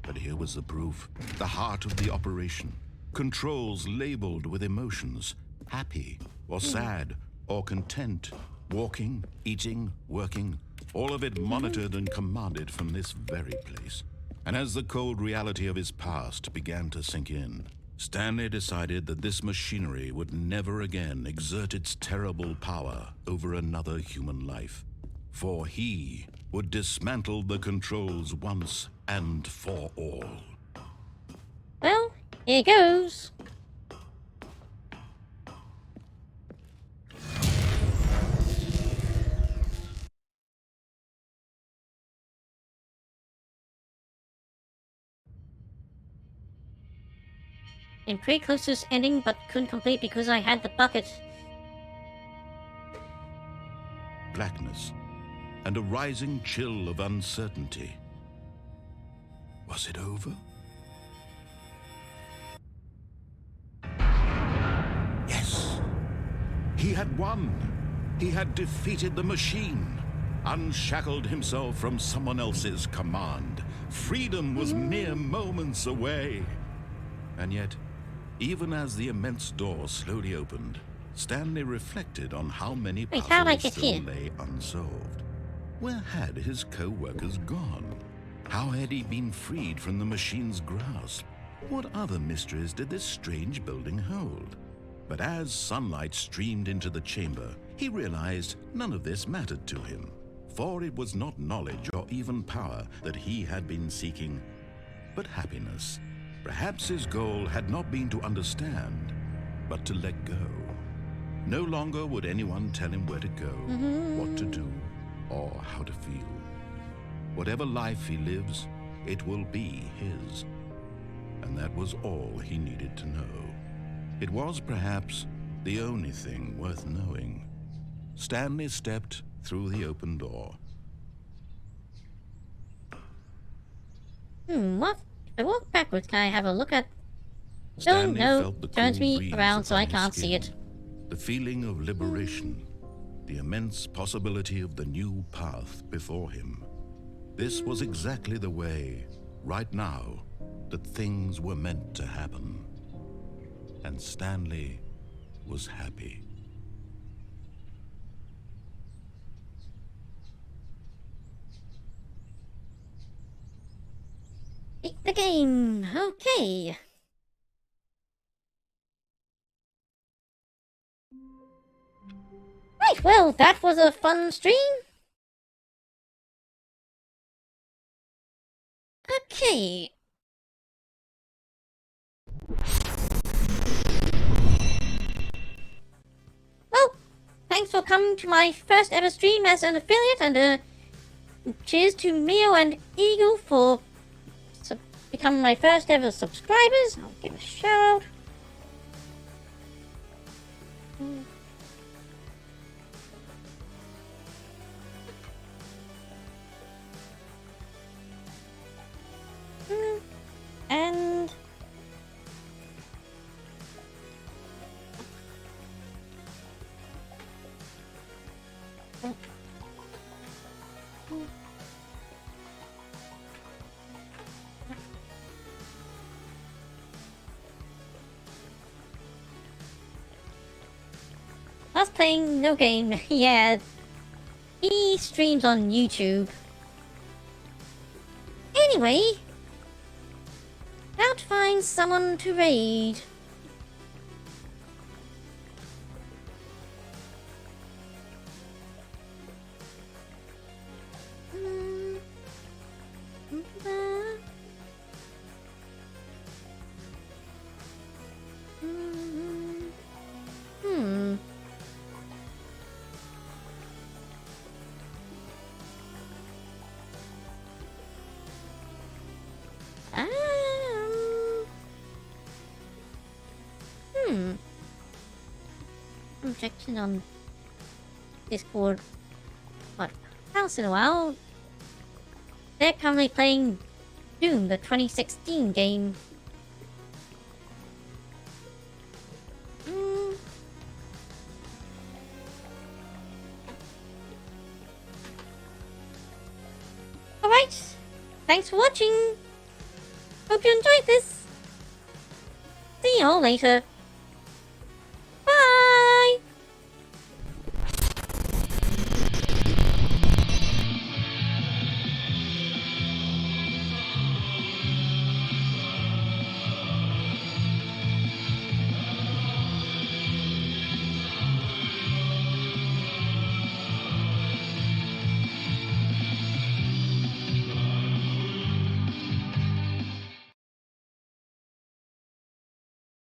But here was the proof. The heart of the operation. Controls labeled with emotions. Happy or sad or content. Walking, eating, working. All of it monitored and commanded from this very place. And as the cold reality of his past began to sink in, Stanley decided that this machinery would never again exert its terrible power over another human life. For he would dismantle the controls once and for all. Well, here goes. I'm pretty close to this ending, but couldn't complete because I had the bucket. Blackness and a rising chill of uncertainty. Was it over? Yes. He had won. He had defeated the machine, unshackled himself from someone else's command. Freedom was mere moments away. And yet, even as the immense door slowly opened, Stanley reflected on how many Wait, how did I puzzles get still here? lay unsolved. Where had his co-workers gone? How had he been freed from the machine's grasp? What other mysteries did this strange building hold? But as sunlight streamed into the chamber, he realized none of this mattered to him, for it was not knowledge or even power that he had been seeking, but happiness. Perhaps his goal had not been to understand, but to let go. No longer would anyone tell him where to go, what to do, or how to feel. Whatever life he lives, it will be his. And that was all he needed to know. It was perhaps the only thing worth knowing. Stanley stepped through the open door. What? If I walk backwards, can I have a look at... Stanley no, felt the turns cool me breeze around so upon I his can't see skin, it. The feeling of liberation, the immense possibility of the new path before him. This was exactly the way, right now, that things were meant to happen. And Stanley was happy. Pick the game. Okay. Right, well, that was a fun stream. Okay. Well, thanks for coming to my first ever stream as an affiliate, and cheers to Mio and Eagle for becoming my first ever subscribers. I'll give a shout out. And us playing no game. Yeah, he streams on YouTube. Anyway, how to find someone to raid? I'm checking on Discord, but once in a while, they're currently playing Doom, the 2016 game. Alright, thanks for watching. Hope you enjoyed this. See y'all later.